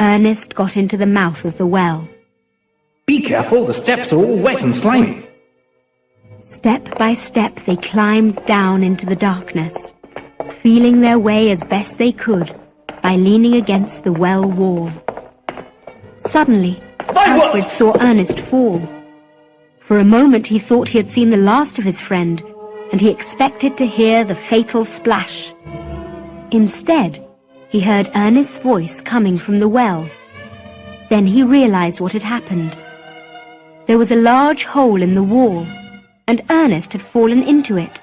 Ernest got into the mouth of the well. Be careful, the steps are all wet and slimy. Step by step they climbed down into the darkness, feeling their way as best they could by leaning against the well wall. Suddenly, Alfred saw Ernest fall. For a moment he thought he had seen the last of his friend, and he expected to hear the fatal splash. Instead, he heard Ernest's voice coming from the well. Then he realized what had happened. There was a large hole in the wall, and Ernest had fallen into it,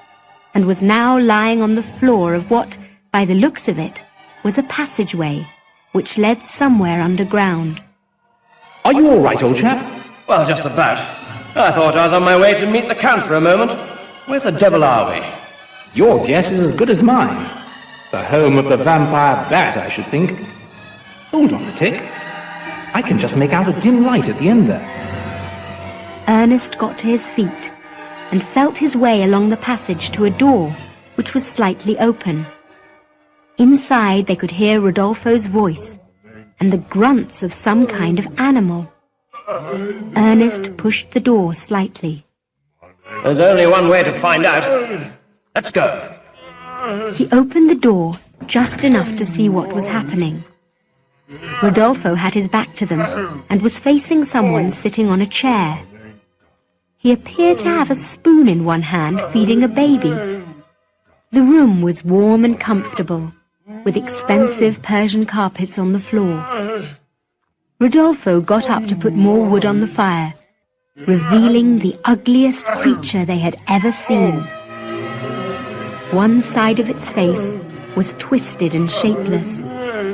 and was now lying on the floor of what, by the looks of it, was a passageway, which led somewhere underground. Are you all right, old chap? Well, just about. I thought I was on my way to meet the Count for a moment. Where the devil are we? Your guess is as good as mine. The home of the vampire bat, I should think. Hold on a tick. I can just make out a dim light at the end there. Ernest got to his feet and felt his way along the passage to a door which was slightly open. Inside they could hear Rodolfo's voice and the grunts of some kind of animal. Ernest pushed the door slightly. There's only one way to find out. Let's go. He opened the door just enough to see what was happening. Rodolfo had his back to them and was facing someone sitting on a chair. He appeared to have a spoon in one hand, feeding a baby. The room was warm and comfortable, with expensive Persian carpets on the floor. Rodolfo got up to put more wood on the fire, revealing the ugliest creature they had ever seen. One side of its face was twisted and shapeless,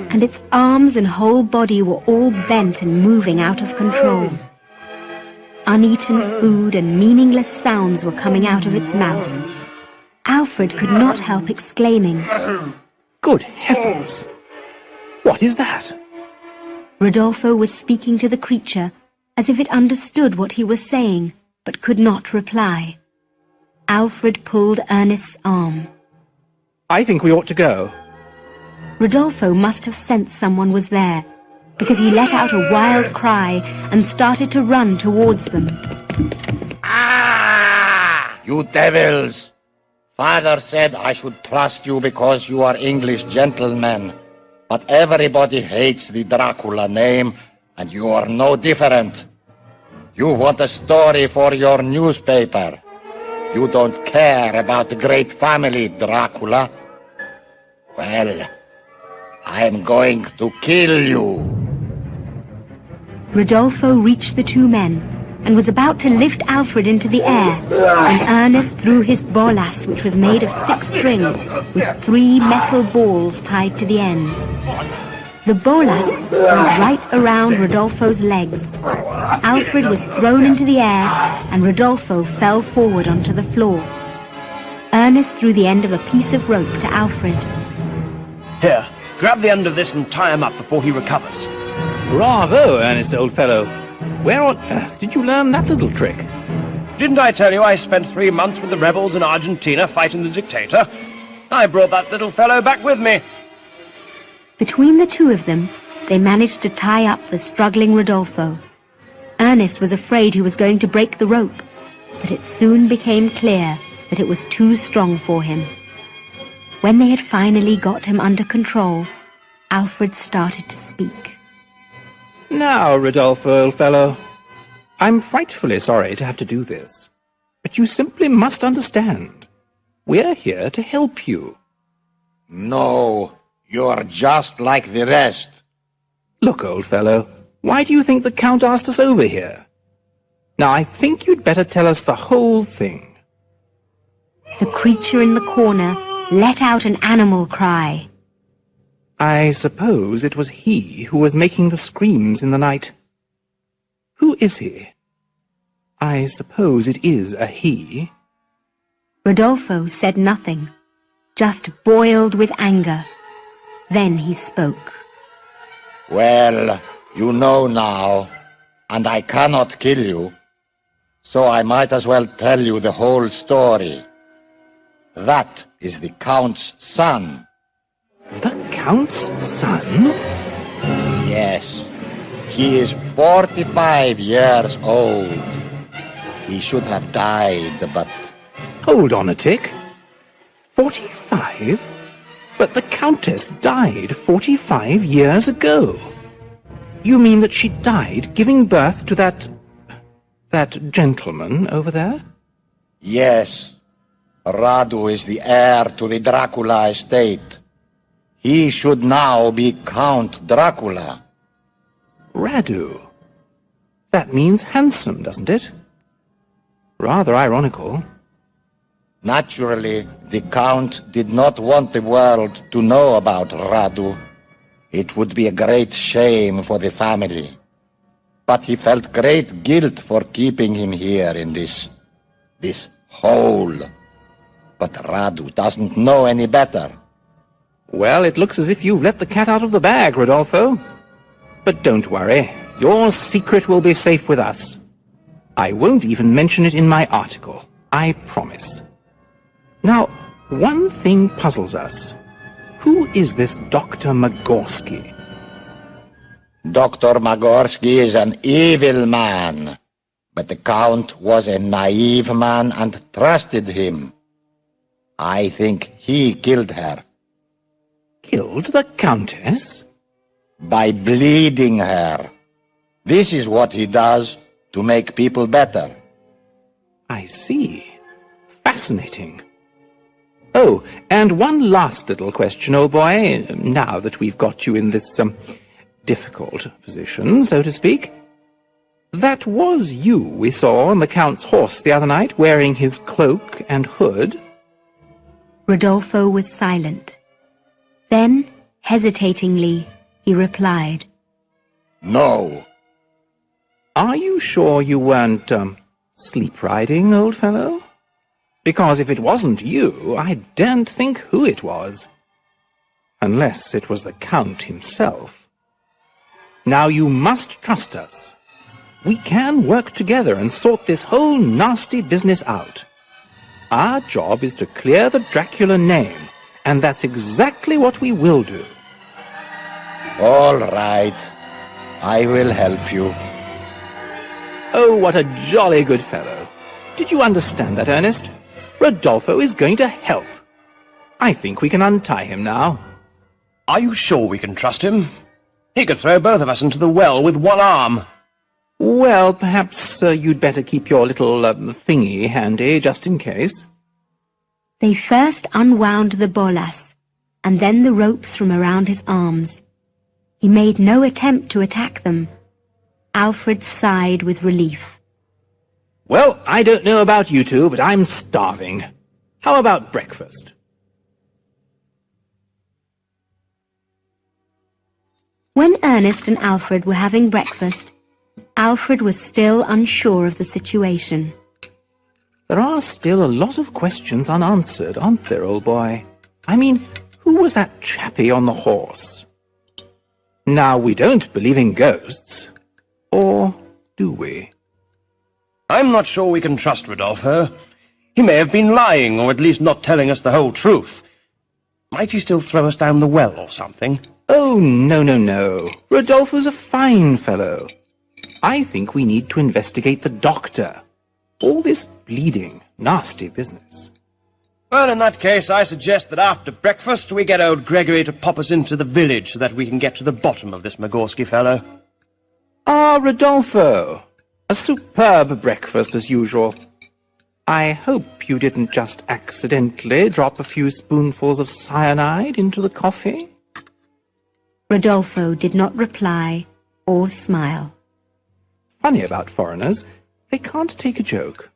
and its arms and whole body were all bent and moving out of control. uneaten food and meaningless sounds were coming out of its mouth. Alfred could not help exclaiming, Good heavens! What is that? Rodolfo was speaking to the creature as if it understood what he was saying, but could not reply. Alfred pulled Ernest's arm. I think we ought to go. Rodolfo must have sensed someone was there, because he let out a wild cry and started to run towards them. Ah! You devils! Father said I should trust you because you are English gentlemen. But everybody hates the Dracula name, and you are no different. You want a story for your newspaper. You don't care about the great family, Dracula. Well, I'm going to kill you. Rodolfo reached the two men and was about to lift Alfred into the air when Ernest threw his bolas, which was made of thick string with 3 metal balls tied to the ends. The bolas went right around Rodolfo's legs. Alfred was thrown into the air and Rodolfo fell forward onto the floor. Ernest threw the end of a piece of rope to Alfred. Here, grab the end of this and tie him up before he recovers. Bravo, Ernest, old fellow. Where on earth did you learn that little trick? Didn't I tell you I spent 3 months with the rebels in Argentina fighting the dictator? I brought that little fellow back with me. Between the two of them, they managed to tie up the struggling Rodolfo. Ernest was afraid he was going to break the rope, but it soon became clear that it was too strong for him. When they had finally got him under control, Alfred started to speak. Now, Rodolfo, old fellow, I'm frightfully sorry to have to do this, but you simply must understand. We're here to help you. No, you're just like the rest. Look, old fellow, why do you think the Count asked us over here? Now, I think you'd better tell us the whole thing. The creature in the corner let out an animal cry. I suppose it was he who was making the screams in the night. Who is he? I suppose it is a he. Rodolfo said nothing, just boiled with anger. Then he spoke. Well, you know now, and I cannot kill you, so I might as well tell you the whole story. That is the Count's son. The Count's son? Yes. He is 45 years old. He should have died, but... Hold on a tick. 45? But the Countess died 45 years ago. You mean that she died giving birth to that gentleman over there? Yes. Radu is the heir to the Dracula estate. He should now be Count Dracula. Radu. That means handsome, doesn't it? Rather ironical. Naturally, the Count did not want the world to know about Radu. It would be a great shame for the family. But he felt great guilt for keeping him here in this hole. But Radu doesn't know any better. Well, it looks as if you've let the cat out of the bag, Rodolfo. But don't worry, your secret will be safe with us. I won't even mention it in my article, I promise. Now, one thing puzzles us. Who is this Dr. Magorsky? Dr. Magorsky is an evil man. But the Count was a naive man and trusted him. I think he killed her. Killed the Countess? By bleeding her. This is what he does to make people better. I see. Fascinating. Oh, and one last little question, old boy, now that we've got you in this, difficult position, so to speak. That was you we saw on the Count's horse the other night, wearing his cloak and hood? Rodolfo was silent. Then, hesitatingly, he replied, No. Are you sure you weren't, sleep riding, old fellow? Because if it wasn't you, I daren't think who it was. Unless it was the Count himself. Now you must trust us. We can work together and sort this whole nasty business out. Our job is to clear the Dracula name, and that's exactly what we will do. All right. I will help you. Oh, what a jolly good fellow. Did you understand that, Ernest? Rodolfo is going to help. I think we can untie him now. Are you sure we can trust him? He could throw both of us into the well with one arm. Well, perhaps you'd better keep your little thingy handy, just in case. They first unwound the bolas, and then the ropes from around his arms. He made no attempt to attack them. Alfred sighed with relief. Well, I don't know about you two, but I'm starving. How about breakfast? When Ernest and Alfred were having breakfast, Alfred was still unsure of the situation. There are still a lot of questions unanswered, aren't there, old boy? I mean, who was that chappie on the horse? Now, we don't believe in ghosts. Or do we? I'm not sure we can trust Rodolfo. He may have been lying, or at least not telling us the whole truth. Might he still throw us down the well or something? Oh, no, no, no. Rodolfo's a fine fellow. I think we need to investigate the doctor. All this bleeding, nasty business. Well, in that case, I suggest that after breakfast we get old Gregory to pop us into the village so that we can get to the bottom of this Magorski fellow. Ah, Rodolfo. A superb breakfast as usual. I hope you didn't just accidentally drop a few spoonfuls of cyanide into the coffee. Rodolfo did not reply or smile. Funny about foreigners. They can't take a joke.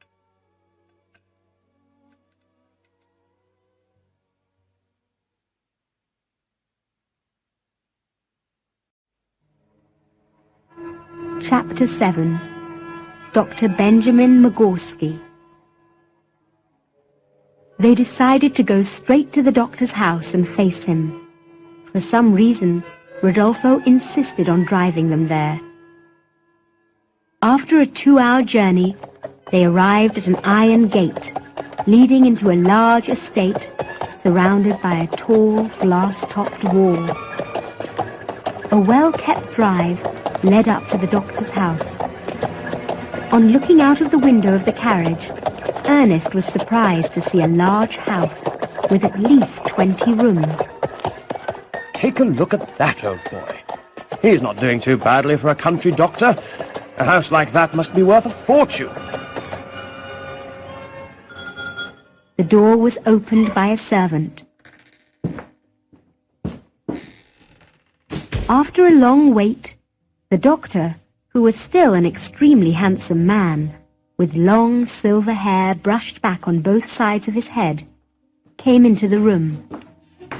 Chapter 7. Dr. Benjamin Magorski. They decided to go straight to the doctor's house and face him. For some reason, Rodolfo insisted on driving them there. After a 2-hour journey, they arrived at an iron gate leading into a large estate surrounded by a tall, glass-topped wall. A well-kept drive led up to the doctor's house. On looking out of the window of the carriage, Ernest was surprised to see a large house with at least 20 rooms. Take a look at that, old boy. He's not doing too badly for a country doctor. A house like that must be worth a fortune. The door was opened by a servant. After a long wait, the doctor, who was still an extremely handsome man, with long silver hair brushed back on both sides of his head, came into the room.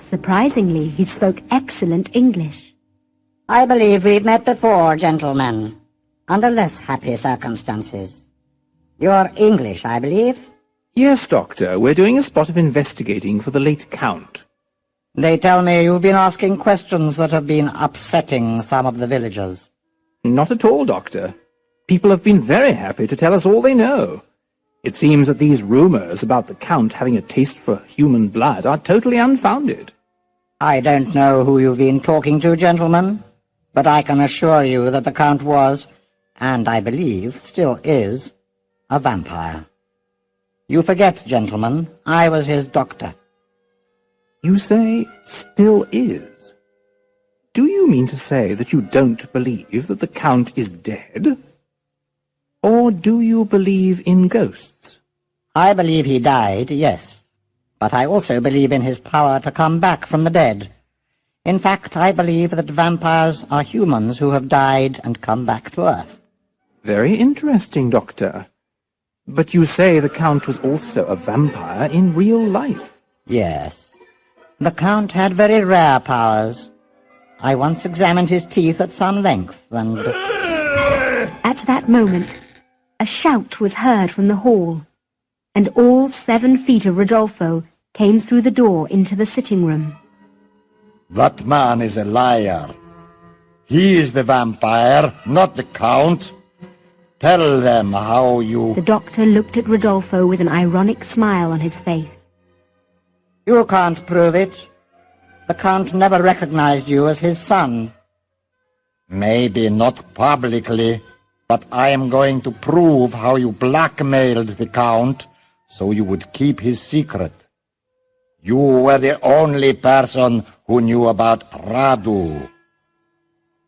Surprisingly, he spoke excellent English. I believe we've met before, gentlemen, under less happy circumstances. You're English, I believe? Yes, Doctor. We're doing a spot of investigating for the late Count. They tell me you've been asking questions that have been upsetting some of the villagers. Not at all, Doctor. People have been very happy to tell us all they know. It seems that these rumors about the Count having a taste for human blood are totally unfounded. I don't know who you've been talking to, gentlemen, but I can assure you that the Count was, and I believe still is, a vampire. You forget, gentlemen, I was his doctor. You say, still is? Do you mean to say that you don't believe that the Count is dead? Or do you believe in ghosts? I believe he died, yes, but I also believe in his power to come back from the dead. In fact, I believe that vampires are humans who have died and come back to Earth. Very interesting, Doctor. But you say the Count was also a vampire in real life. Yes. The Count had very rare powers. I once examined his teeth at some length, and... At At that moment, a shout was heard from the hall, and all 7 feet of Rodolfo came through the door into the sitting room. That man is a liar. He is the vampire, not the Count. Tell them how you... The doctor looked at Rodolfo with an ironic smile on his face. You can't prove it. The Count never recognized you as his son. Maybe not publicly, but I am going to prove how you blackmailed the Count so you would keep his secret. You were the only person who knew about Radu.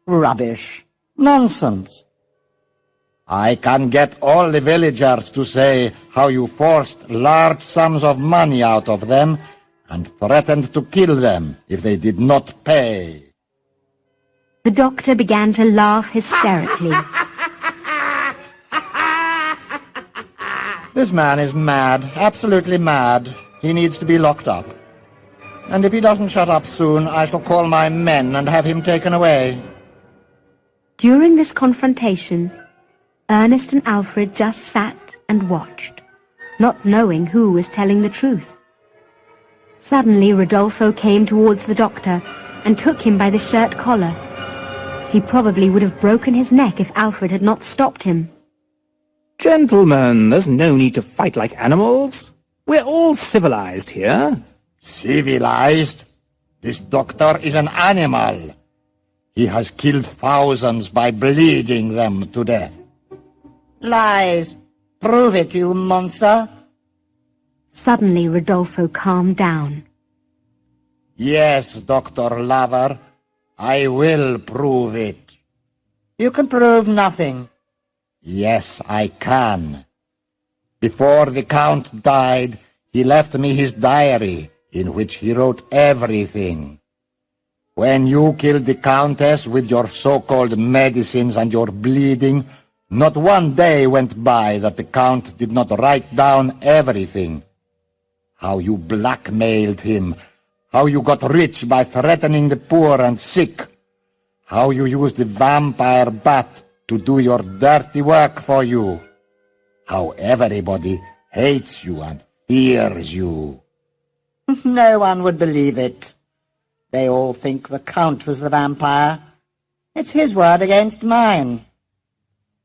Rubbish. Nonsense. I can get all the villagers to say how you forced large sums of money out of them and threatened to kill them if they did not pay. The doctor began to laugh hysterically. This man is mad, absolutely mad. He needs to be locked up. And if he doesn't shut up soon, I shall call my men and have him taken away. During this confrontation, Ernest and Alfred just sat and watched, not knowing who was telling the truth. Suddenly, Rodolfo came towards the doctor and took him by the shirt collar. He probably would have broken his neck if Alfred had not stopped him. Gentlemen, there's no need to fight like animals. We're all civilized here. Civilized? This doctor is an animal. He has killed thousands by bleeding them to death. Lies. Prove it, you monster. Suddenly, Rodolfo calmed down. Yes, Dr. Lover, I will prove it. You can prove nothing. Yes, I can. Before the Count died, he left me his diary, in which he wrote everything. When you killed the Countess with your so-called medicines and your bleeding, not one day went by that the Count did not write down everything. How you blackmailed him, how you got rich by threatening the poor and sick, how you used the vampire bat to do your dirty work for you, how everybody hates you and fears you. No one would believe it. They all think the Count was the vampire. It's his word against mine.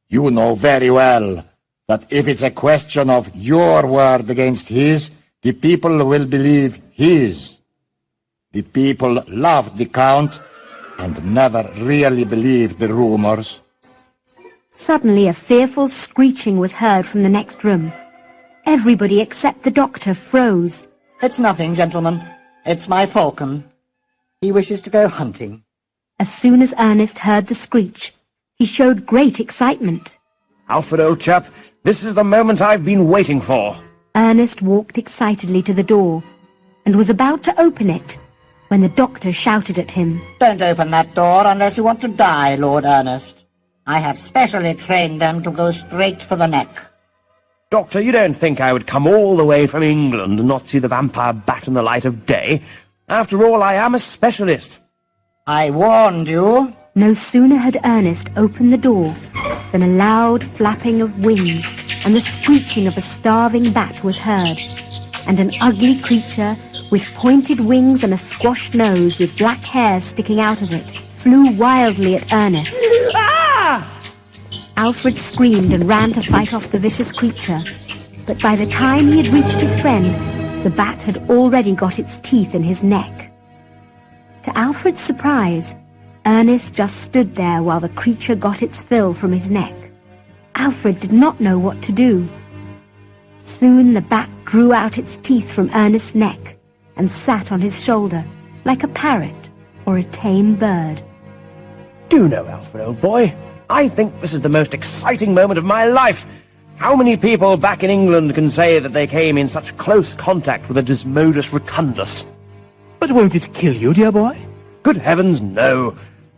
You know very well that if it's a question of your word against his, the people will believe his. The people loved the Count and never really believed the rumors. Suddenly, a fearful screeching was heard from the next room. Everybody except the doctor froze. It's nothing, gentlemen. It's my falcon. He wishes to go hunting. As soon as Ernest heard the screech, he showed great excitement. Alfred, old chap, this is the moment I've been waiting for. Ernest walked excitedly to the door and was about to open it when the doctor shouted at him. Don't open that door unless you want to die, Lord Ernest. I have specially trained them to go straight for the neck. Doctor, you don't think I would come all the way from England and not see the vampire bat in the light of day? After all, I am a specialist. I warned you. No sooner had Ernest opened the door than a loud flapping of wings and the screeching of a starving bat was heard, and an ugly creature with pointed wings and a squashed nose with black hair sticking out of it flew wildly at Ernest. Alfred screamed and ran to fight off the vicious creature, but by the time he had reached his friend, the bat had already got its teeth in his neck. To Alfred's surprise, Ernest just stood there while the creature got its fill from his neck. Alfred did not know what to do. Soon the bat drew out its teeth from Ernest's neck and sat on his shoulder like a parrot or a tame bird. Do you know, Alfred, old boy, I think this is the most exciting moment of my life. How many people back in England can say that they came in such close contact with a Desmodus rotundus? But won't it kill you, dear boy? Good heavens, no.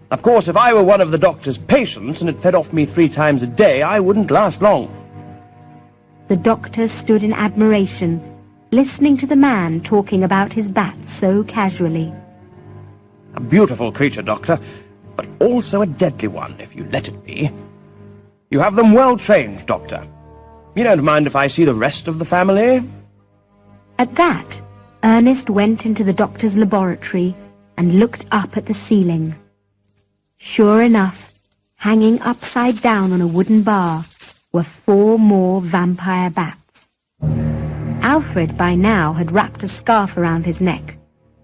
Of course, if I were one of the doctor's patients and it fed off me 3 times a day, I wouldn't last long. The doctor stood in admiration, listening to the man talking about his bat so casually. A beautiful creature, Doctor, but also a deadly one, if you let it be. You have them well trained, Doctor. You don't mind if I see the rest of the family? At that, Ernest went into the doctor's laboratory and looked up at the ceiling. Sure enough, hanging upside down on a wooden bar were 4 more vampire bats. Alfred by now had wrapped a scarf around his neck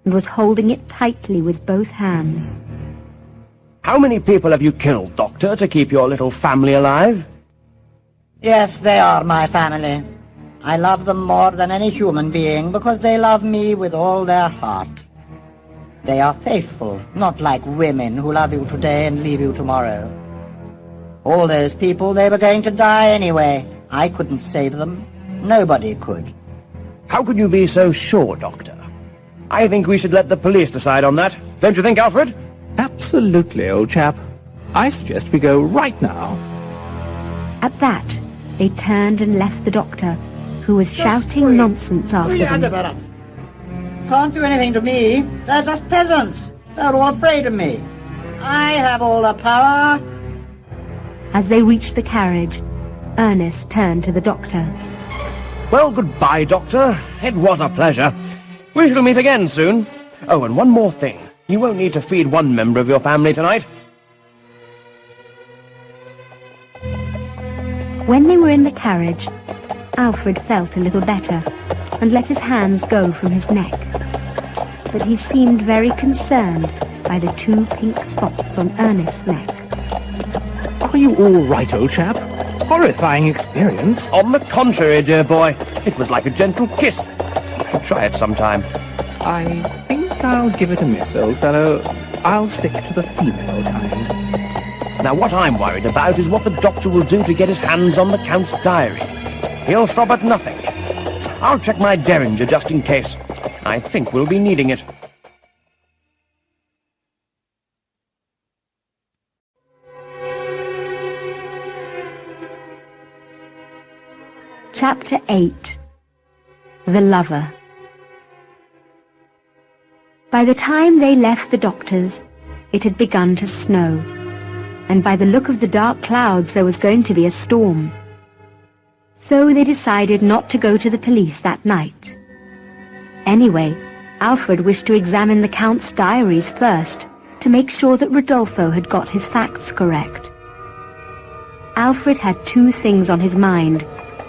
and was holding it tightly with both hands. How many people have you killed, Doctor, to keep your little family alive? Yes, they are my family. I love them more than any human being because they love me with all their heart. They are faithful, not like women who love you today and leave you tomorrow. All those people, they were going to die anyway. I couldn't save them. Nobody could. How could you be so sure, Doctor? I think we should let the police decide on that. Don't you think, Alfred? Absolutely, old chap. I suggest we go right now. At that, they turned and left the doctor, who was shouting nonsense after them. Can't do anything to me. They're just peasants. They're all afraid of me. I have all the power. As they reached the carriage, Ernest turned to the doctor. Well, goodbye, Doctor. It was a pleasure. We shall meet again soon. Oh, and one more thing. You won't need to feed one member of your family tonight. When they were in the carriage, Alfred felt a little better and let his hands go from his neck. But he seemed very concerned by the 2 pink spots on Ernest's neck. Are you all right, old chap? Horrifying experience. On the contrary, dear boy. It was like a gentle kiss. You should try it sometime. I think I'll give it a miss, old fellow. I'll stick to the female kind. Now, what I'm worried about is what the doctor will do to get his hands on the Count's diary. He'll stop at nothing. I'll check my derringer just in case. I think we'll be needing it. Chapter 8. The Lover. By the time they left the doctor's, it had begun to snow, and by the look of the dark clouds there was going to be a storm. So they decided not to go to the police that night. Anyway, Alfred wished to examine the Count's diaries first to make sure that Rodolfo had got his facts correct. Alfred had 2 things on his mind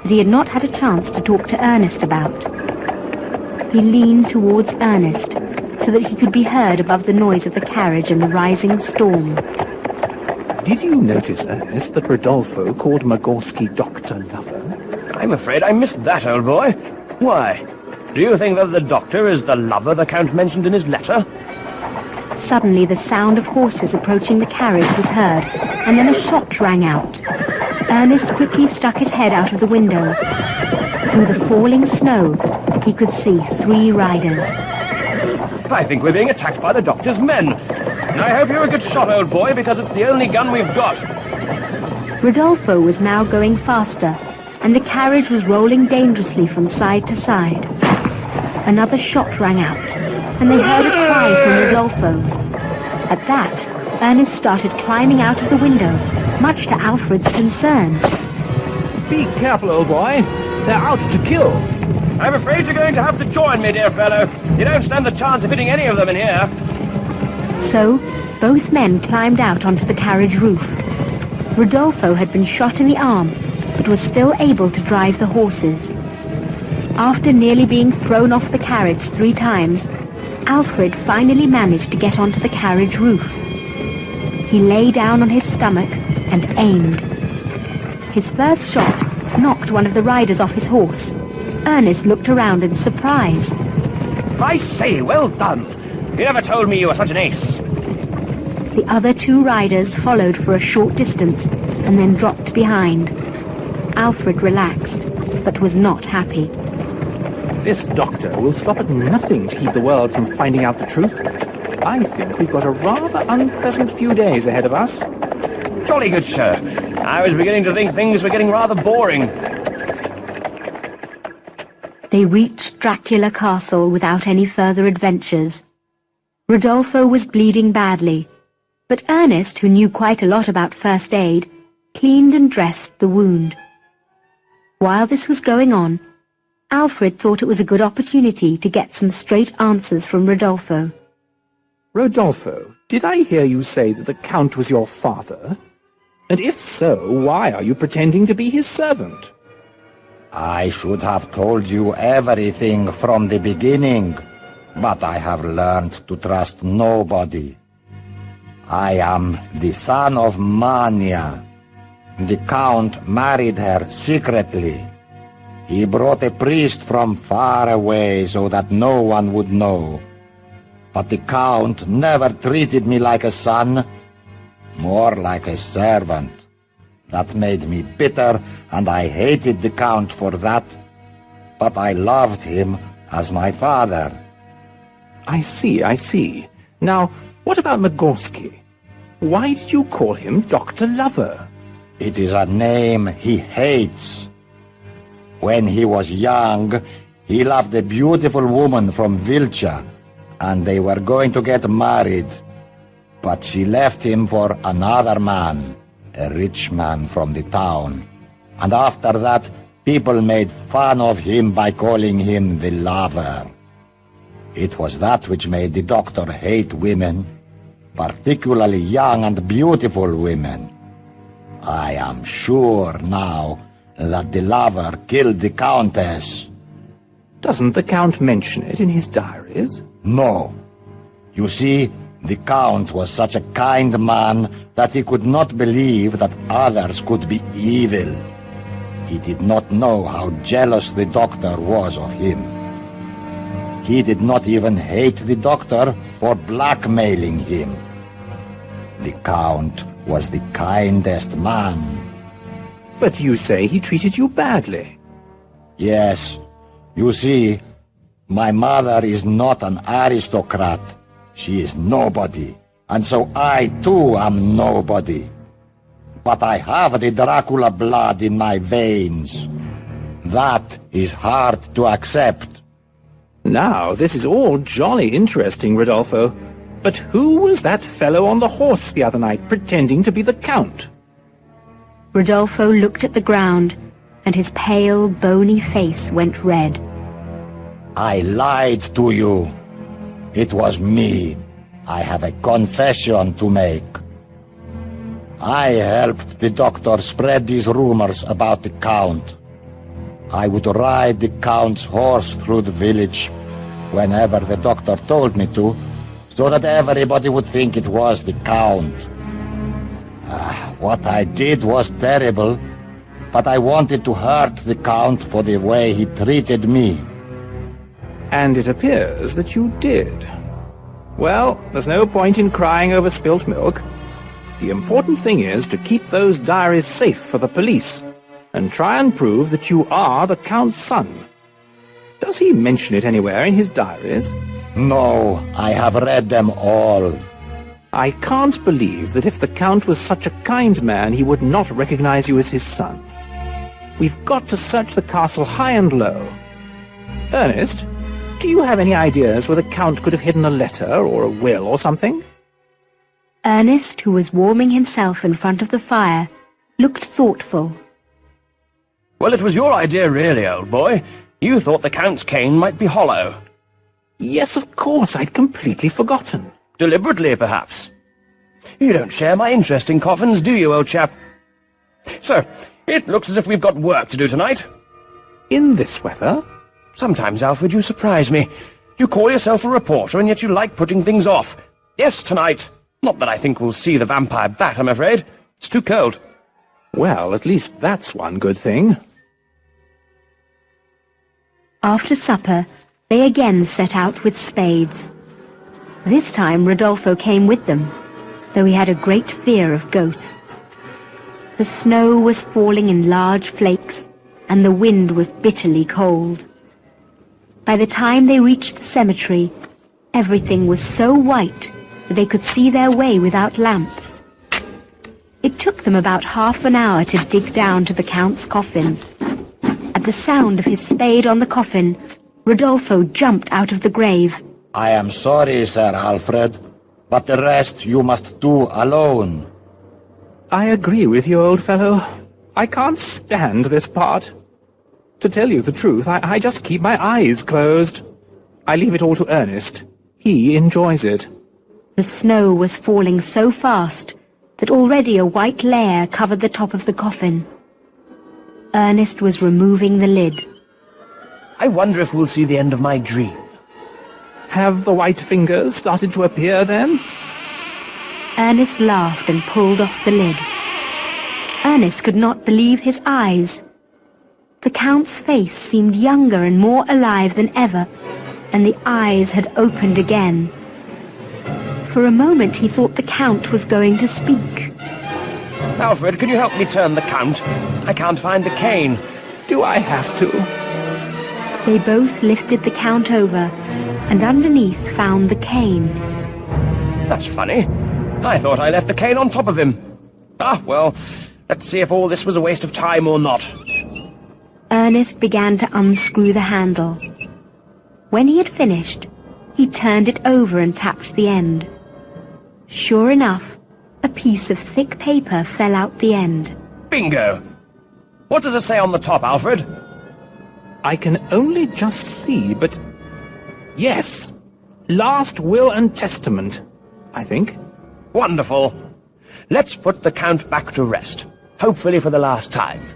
that he had not had a chance to talk to Ernest about. He leaned towards Ernest so that he could be heard above the noise of the carriage and the rising storm. Did you notice, Ernest, that Rodolfo called Magorski Dr. Lover? I'm afraid I missed that, old boy. Why? Do you think that the doctor is the lover the Count mentioned in his letter? Suddenly the sound of horses approaching the carriage was heard, and then a shot rang out. Ernest quickly stuck his head out of the window. Through the falling snow, he could see 3 riders. I think we're being attacked by the doctor's men. I hope you're a good shot, old boy, because it's the only gun we've got. Rodolfo was now going faster, and the carriage was rolling dangerously from side to side. Another shot rang out, and they heard a cry from Rodolfo. At that, Ernest started climbing out of the window, much to Alfred's concern. Be careful, old boy. They're out to kill. I'm afraid you're going to have to join me, dear fellow. You don't stand the chance of hitting any of them in here. So, both men climbed out onto the carriage roof. Rodolfo had been shot in the arm, but was still able to drive the horses. After nearly being thrown off the carriage 3 times, Alfred finally managed to get onto the carriage roof. He lay down on his stomach and aimed. His first shot knocked one of the riders off his horse. Ernest looked around in surprise. I say, well done. You never told me you were such an ace. The other 2 riders followed for a short distance and then dropped behind. Alfred relaxed, but was not happy. This doctor will stop at nothing to keep the world from finding out the truth. I think we've got a rather unpleasant few days ahead of us. Jolly good, sir. I was beginning to think things were getting rather boring. They reached Dracula Castle without any further adventures. Rodolfo was bleeding badly, but Ernest, who knew quite a lot about first aid, cleaned and dressed the wound. While this was going on, Alfred thought it was a good opportunity to get some straight answers from Rodolfo. Rodolfo, did I hear you say that the Count was your father? And if so, why are you pretending to be his servant? I should have told you everything from the beginning, but I have learned to trust nobody. I am the son of Mania. The Count married her secretly. He brought a priest from far away so that no one would know. But the Count never treated me like a son, more like a servant. That made me bitter, and I hated the Count for that. But I loved him as my father. I see. Now, what about Nagorsky? Why did you call him Dr. Lover? It is a name he hates. When he was young, he loved a beautiful woman from Vilcha, and they were going to get married. But she left him for another man, a rich man from the town. And after that, people made fun of him by calling him the Lover. It was that which made the doctor hate women, particularly young and beautiful women. I am sure now that the Lover killed the Countess. Doesn't the Count mention it in his diaries? No. You see, the Count was such a kind man that he could not believe that others could be evil. He did not know how jealous the doctor was of him. He did not even hate the doctor for blackmailing him. The Count was the kindest man. But you say he treated you badly. Yes. You see, my mother is not an aristocrat. She is nobody, and so I too am nobody. But I have the Dracula blood in my veins. That is hard to accept. Now, this is all jolly interesting, Rodolfo. But who was that fellow on the horse the other night pretending to be the Count? Rodolfo looked at the ground, and his pale, bony face went red. I lied to you. It was me. I have a confession to make. I helped the doctor spread these rumors about the Count. I would ride the Count's horse through the village whenever the doctor told me to, so that everybody would think it was the Count. What I did was terrible, but I wanted to hurt the Count for the way he treated me. And it appears that you did. Well, there's no point in crying over spilt milk. The important thing is to keep those diaries safe for the police, and try and prove that you are the Count's son. Does he mention it anywhere in his diaries? No, I have read them all. I can't believe that if the Count was such a kind man, he would not recognize you as his son. We've got to search the castle high and low. Ernest, do you have any ideas where the Count could have hidden a letter or a will or something? Ernest, who was warming himself in front of the fire, looked thoughtful. Well, it was your idea, really, old boy. You thought the Count's cane might be hollow. Yes, of course, I'd completely forgotten. Deliberately, perhaps. You don't share my interest in coffins, do you, old chap? So, it looks as if we've got work to do tonight. In this weather? Sometimes, Alfred, you surprise me. You call yourself a reporter, and yet you like putting things off. Yes, tonight. Not that I think we'll see the vampire bat, I'm afraid. It's too cold. Well, at least that's one good thing. After supper, they again set out with spades. This time Rodolfo came with them, though he had a great fear of ghosts. The snow was falling in large flakes, and the wind was bitterly cold. By the time they reached the cemetery, everything was so white that they could see their way without lamps. It took them about half an hour to dig down to the Count's coffin. At the sound of his spade on the coffin, Rodolfo jumped out of the grave. I am sorry, Sir Alfred, but the rest you must do alone. I agree with you, old fellow. I can't stand this part. To tell you the truth, I just keep my eyes closed. I leave it all to Ernest. He enjoys it. The snow was falling so fast that already a white layer covered the top of the coffin. Ernest was removing the lid. I wonder if we'll see the end of my dream. Have the white fingers started to appear then? Ernest laughed and pulled off the lid. Ernest could not believe his eyes. The Count's face seemed younger and more alive than ever, and the eyes had opened again. For a moment he thought the Count was going to speak. Alfred, can you help me turn the Count? I can't find the cane. Do I have to? They both lifted the Count over, and underneath found the cane. That's funny. I thought I left the cane on top of him. Ah, well, let's see if all this was a waste of time or not. Ernest began to unscrew the handle. When he had finished, he turned it over and tapped the end. Sure enough, a piece of thick paper fell out the end. Bingo! What does it say on the top, Alfred? I can only just see, but... Yes! Last will and testament, I think. Wonderful. Let's put the Count back to rest, hopefully for the last time.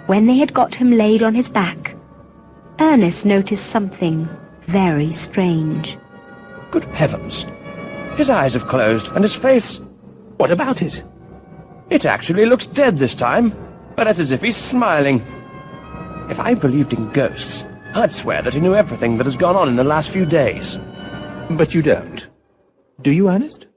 When they had got him laid on his back, Ernest noticed something very strange. Good heavens! His eyes have closed, and his face... What about it? It actually looks dead this time, but it's as if he's smiling. If I believed in ghosts, I'd swear that he knew everything that has gone on in the last few days. But you don't. Do you, Ernest?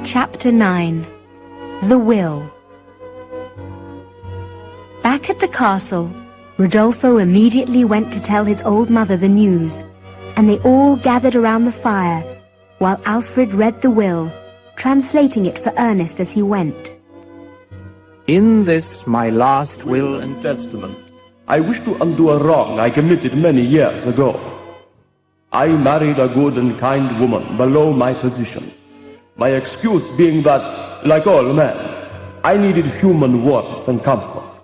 Chapter 9. The Will. Back at the castle, Rodolfo immediately went to tell his old mother the news, and they all gathered around the fire, while Alfred read the will, translating it for Ernest as he went. In this my last will and testament, I wish to undo a wrong I committed many years ago. I married a good and kind woman below my position. My excuse being that, like all men, I needed human warmth and comfort.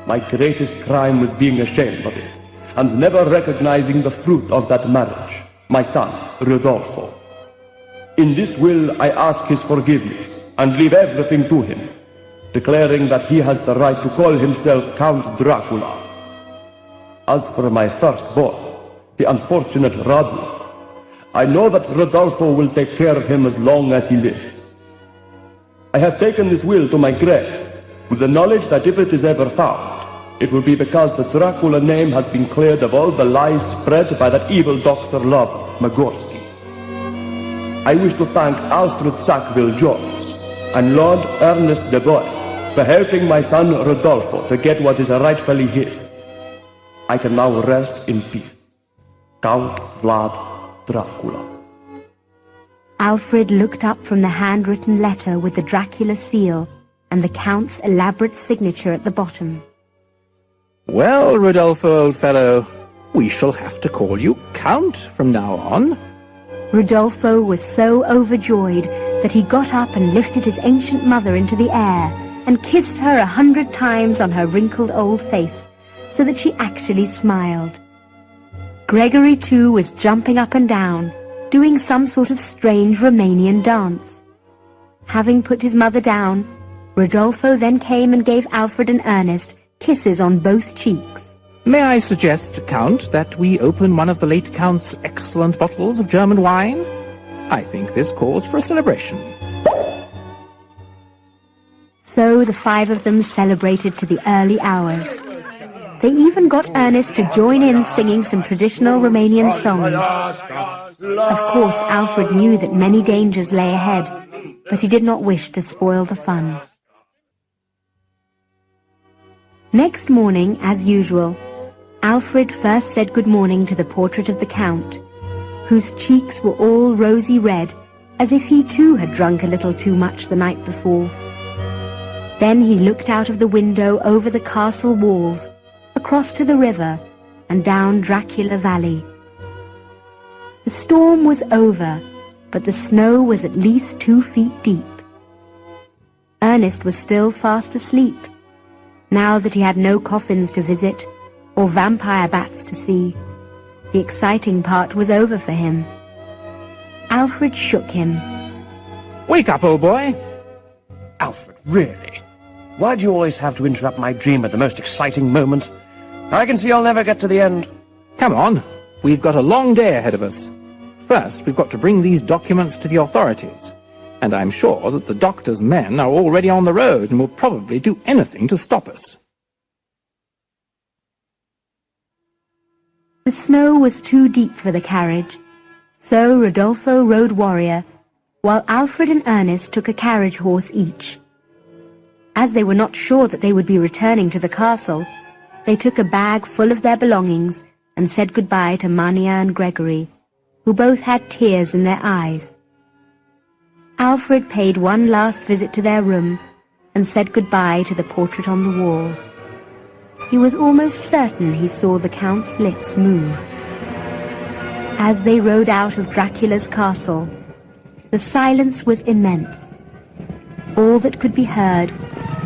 My greatest crime was being ashamed of it, and never recognizing the fruit of that marriage, my son, Rodolfo. In this will I ask his forgiveness, and leave everything to him, declaring that he has the right to call himself Count Dracula. As for my firstborn, the unfortunate Radu, I know that Rodolfo will take care of him as long as he lives. I have taken this will to my grave, with the knowledge that if it is ever found, it will be because the Dracula name has been cleared of all the lies spread by that evil Dr. Love, Magorski. I wish to thank Alfred Sackville-Jones and Lord Ernest de Boy for helping my son Rodolfo to get what is rightfully his. I can now rest in peace. Count Vlad Dracula. Alfred looked up from the handwritten letter with the Dracula seal and the Count's elaborate signature at the bottom. Well, Rodolfo, old fellow, we shall have to call you Count from now on. Rodolfo was so overjoyed that he got up and lifted his ancient mother into the air and kissed her 100 times on her wrinkled old face, so that she actually smiled. Gregory, too, was jumping up and down, doing some sort of strange Romanian dance. Having put his mother down, Rodolfo then came and gave Alfred and Ernest kisses on both cheeks. May I suggest, Count, that we open one of the late Count's excellent bottles of German wine? I think this calls for a celebration. So the five of them celebrated to the early hours. They even got Ernest to join in singing some traditional Romanian songs. Of course, Alfred knew that many dangers lay ahead, but he did not wish to spoil the fun. Next morning, as usual, Alfred first said good morning to the portrait of the Count, whose cheeks were all rosy red, as if he too had drunk a little too much the night before. Then he looked out of the window over the castle walls, across to the river, and down Dracula Valley. The storm was over, but the snow was at least 2 feet deep. Ernest was still fast asleep, now that he had no coffins to visit or vampire bats to see. The exciting part was over for him. Alfred shook him. Wake up, old boy! Alfred, really? Why do you always have to interrupt my dream at the most exciting moment? I can see I'll never get to the end. Come on, we've got a long day ahead of us. First, we've got to bring these documents to the authorities. And I'm sure that the doctor's men are already on the road and will probably do anything to stop us. The snow was too deep for the carriage, so Rodolfo rode Warrior, while Alfred and Ernest took a carriage horse each. As they were not sure that they would be returning to the castle, they took a bag full of their belongings and said goodbye to Mania and Gregory, who both had tears in their eyes. Alfred paid one last visit to their room and said goodbye to the portrait on the wall. He was almost certain he saw the Count's lips move. As they rode out of Dracula's castle, the silence was immense. All that could be heard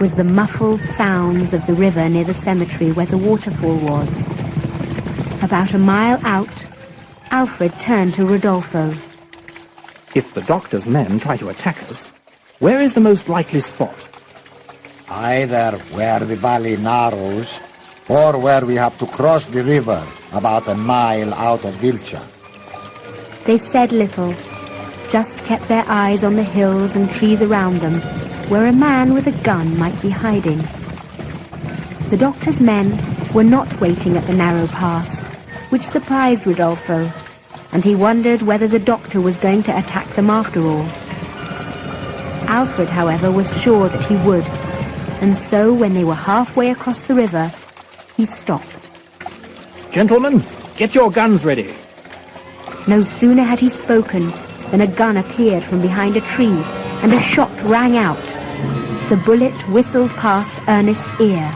was the muffled sounds of the river near the cemetery where the waterfall was. About a mile out, Alfred turned to Rodolfo. If the doctor's men try to attack us, where is the most likely spot? Either where the valley narrows, or where we have to cross the river about a mile out of Vilcha. They said little, just kept their eyes on the hills and trees around them, where a man with a gun might be hiding. The doctor's men were not waiting at the narrow pass, which surprised Rodolfo, and he wondered whether the doctor was going to attack them after all. Alfred, however, was sure that he would, and so when they were halfway across the river, he stopped. Gentlemen, get your guns ready. No sooner had he spoken than a gun appeared from behind a tree, and a shot rang out. The bullet whistled past Ernest's ear.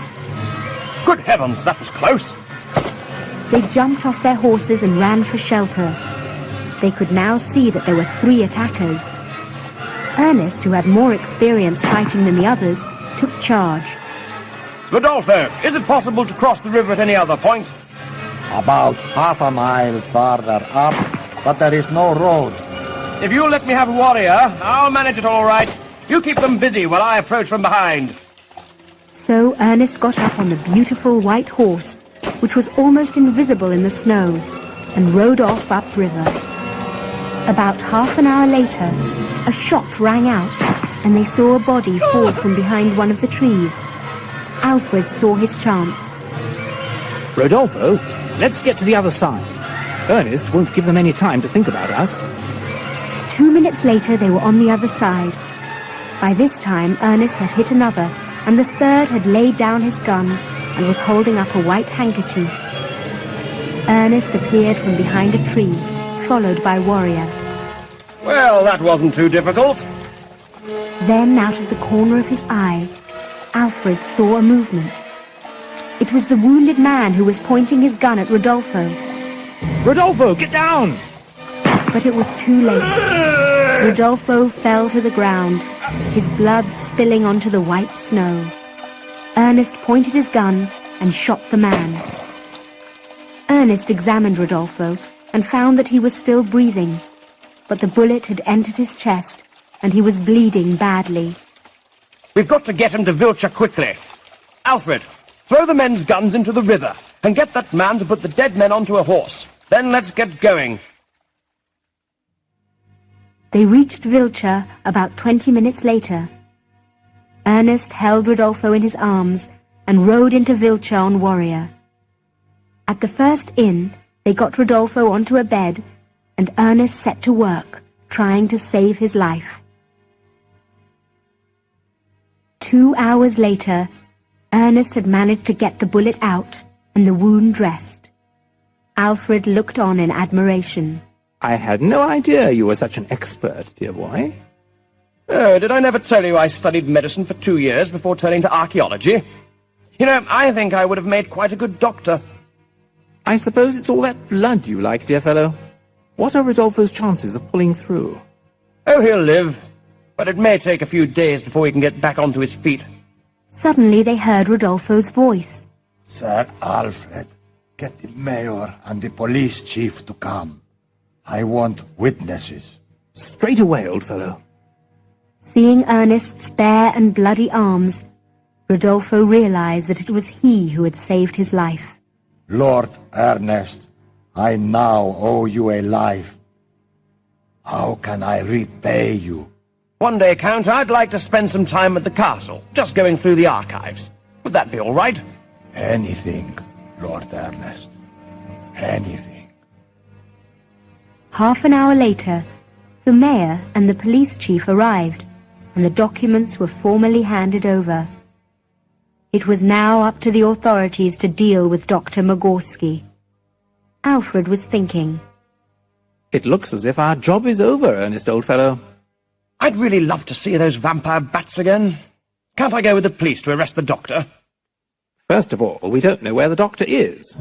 Good heavens, that was close! They jumped off their horses and ran for shelter. They could now see that there were 3 attackers. Ernest, who had more experience fighting than the others, took charge. Rodolfo, is it possible to cross the river at any other point? About half a mile farther up, but there is no road. If you'll let me have a warrior, I'll manage it all right. You keep them busy while I approach from behind. So Ernest got up on the beautiful white horse, which was almost invisible in the snow, and rode off upriver. About half an hour later, a shot rang out, and they saw a body fall from behind one of the trees. Alfred saw his chance. Rodolfo, let's get to the other side. Ernest won't give them any time to think about us. 2 minutes later, they were on the other side. By this time, Ernest had hit another, and the third had laid down his gun and was holding up a white handkerchief. Ernest appeared from behind a tree, followed by Warrior. Well, that wasn't too difficult. Then, out of the corner of his eye, Alfred saw a movement. It was the wounded man who was pointing his gun at Rodolfo. Rodolfo, get down! But it was too late. Rodolfo fell to the ground, his blood spilling onto the white snow. Ernest pointed his gun and shot the man. Ernest examined Rodolfo and found that he was still breathing, but the bullet had entered his chest and he was bleeding badly. We've got to get him to Vilcha quickly. Alfred, throw the men's guns into the river and get that man to put the dead men onto a horse. Then let's get going. They reached Vilcha about 20 minutes later. Ernest held Rodolfo in his arms and rode into Vilcha on Warrior. At the first inn, they got Rodolfo onto a bed, and Ernest set to work, trying to save his life. 2 hours later, Ernest had managed to get the bullet out and the wound dressed. Alfred looked on in admiration. I had no idea you were such an expert, dear boy. Oh, did I never tell you I studied medicine for 2 years before turning to archaeology? You know, I think I would have made quite a good doctor. I suppose it's all that blood you like, dear fellow. What are Rodolfo's chances of pulling through? Oh, he'll live. But it may take a few days before he can get back onto his feet. Suddenly they heard Rodolfo's voice. Sir Alfred, get the mayor and the police chief to come. I want witnesses. Straight away, old fellow. Seeing Ernest's bare and bloody arms, Rodolfo realized that it was he who had saved his life. Lord Ernest, I now owe you a life. How can I repay you? One day, Count, I'd like to spend some time at the castle, just going through the archives. Would that be all right? Anything, Lord Ernest. Anything. Half an hour later, the mayor and the police chief arrived, and the documents were formally handed over. It was now up to the authorities to deal with Dr. Magorski. Alfred was thinking. It looks as if our job is over, Ernest, old fellow. I'd really love to see those vampire bats again. Can't I go with the police to arrest the doctor? First of all, we don't know where the doctor is.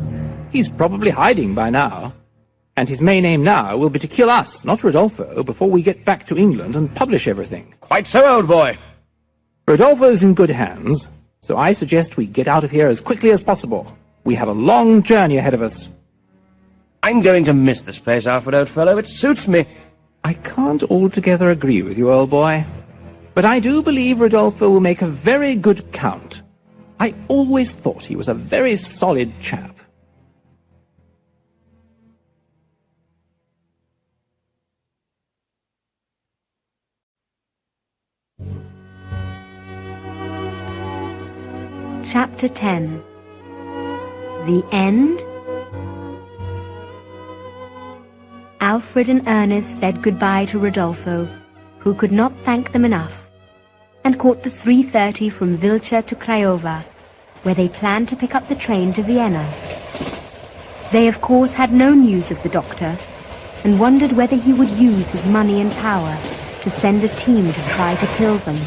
He's probably hiding by now. And his main aim now will be to kill us, not Rodolfo, before we get back to England and publish everything. Quite so, old boy. Rodolfo's in good hands, so I suggest we get out of here as quickly as possible. We have a long journey ahead of us. I'm going to miss this place, Alfred, old fellow. It suits me. I can't altogether agree with you, old boy. But I do believe Rodolfo will make a very good count. I always thought he was a very solid chap. Chapter 10. The End? Alfred and Ernest said goodbye to Rodolfo, who could not thank them enough, and caught the 3:30 from Vilcha to Craiova, where they planned to pick up the train to Vienna. They of course had no news of the doctor, and wondered whether he would use his money and power to send a team to try to kill them.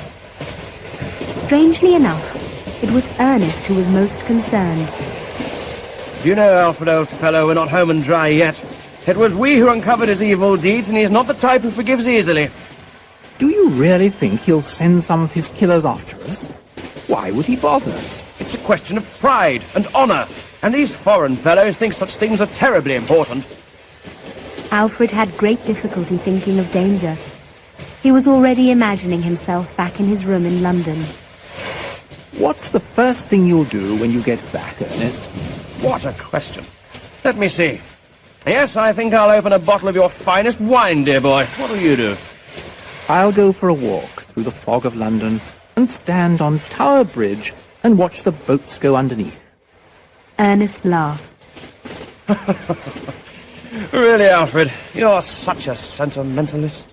Strangely enough, it was Ernest who was most concerned. Do you know, Alfred, old fellow, we're not home and dry yet. It was we who uncovered his evil deeds, and he's not the type who forgives easily. Do you really think he'll send some of his killers after us? Why would he bother? It's a question of pride and honor, and these foreign fellows think such things are terribly important. Alfred had great difficulty thinking of danger. He was already imagining himself back in his room in London. What's the first thing you'll do when you get back, Ernest? What a question. Let me see. Yes, I think I'll open a bottle of your finest wine, dear boy. What'll you do? I'll go for a walk through the fog of London and stand on Tower Bridge and watch the boats go underneath. Ernest laughed. Really, Alfred, you're such a sentimentalist.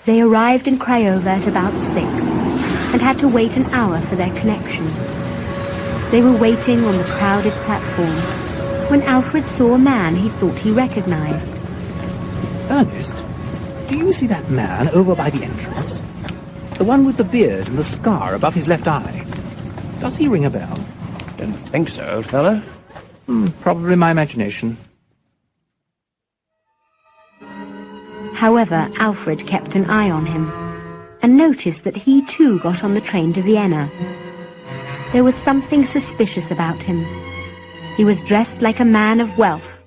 They arrived in Craiova at about 6 and had to wait an hour for their connection. They were waiting on the crowded platform when Alfred saw a man he thought he recognized. Ernest, do you see that man over by the entrance? The one with the beard and the scar above his left eye. Does he ring a bell? Don't think so, old fellow. Probably my imagination. However, Alfred kept an eye on him and noticed that he too got on the train to Vienna. There was something suspicious about him. He was dressed like a man of wealth,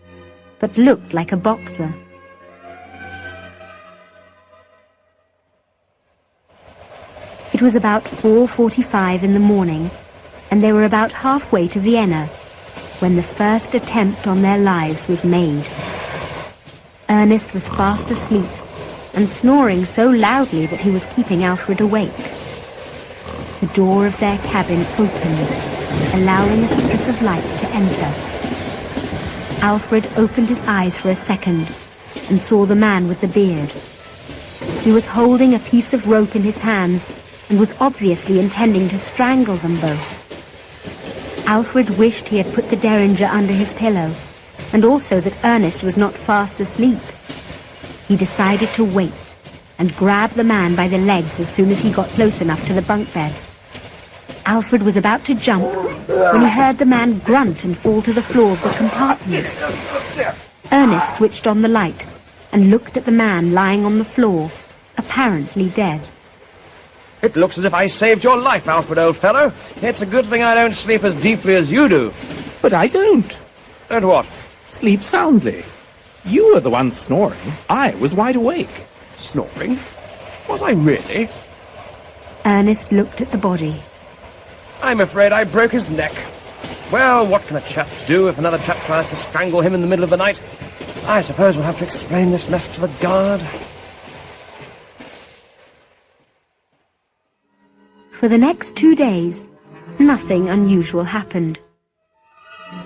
but looked like a boxer. It was about 4:45 in the morning, and they were about halfway to Vienna when the first attempt on their lives was made. Ernest was fast asleep and snoring so loudly that he was keeping Alfred awake. The door of their cabin opened, allowing a strip of light to enter. Alfred opened his eyes for a second and saw the man with the beard. He was holding a piece of rope in his hands and was obviously intending to strangle them both. Alfred wished he had put the derringer under his pillow, and also that Ernest was not fast asleep. He decided to wait and grabbed the man by the legs as soon as he got close enough to the bunk bed. Alfred was about to jump when he heard the man grunt and fall to the floor of the compartment. Ernest switched on the light and looked at the man lying on the floor, apparently dead. It looks as if I saved your life, Alfred, old fellow. It's a good thing I don't sleep as deeply as you do. But I don't. Don't what? Sleep soundly. You were the one snoring. I was wide awake. Snoring? Was I really? Ernest looked at the body. I'm afraid I broke his neck. Well, what can a chap do if another chap tries to strangle him in the middle of the night? I suppose we'll have to explain this mess to the guard. For the next 2 days, nothing unusual happened.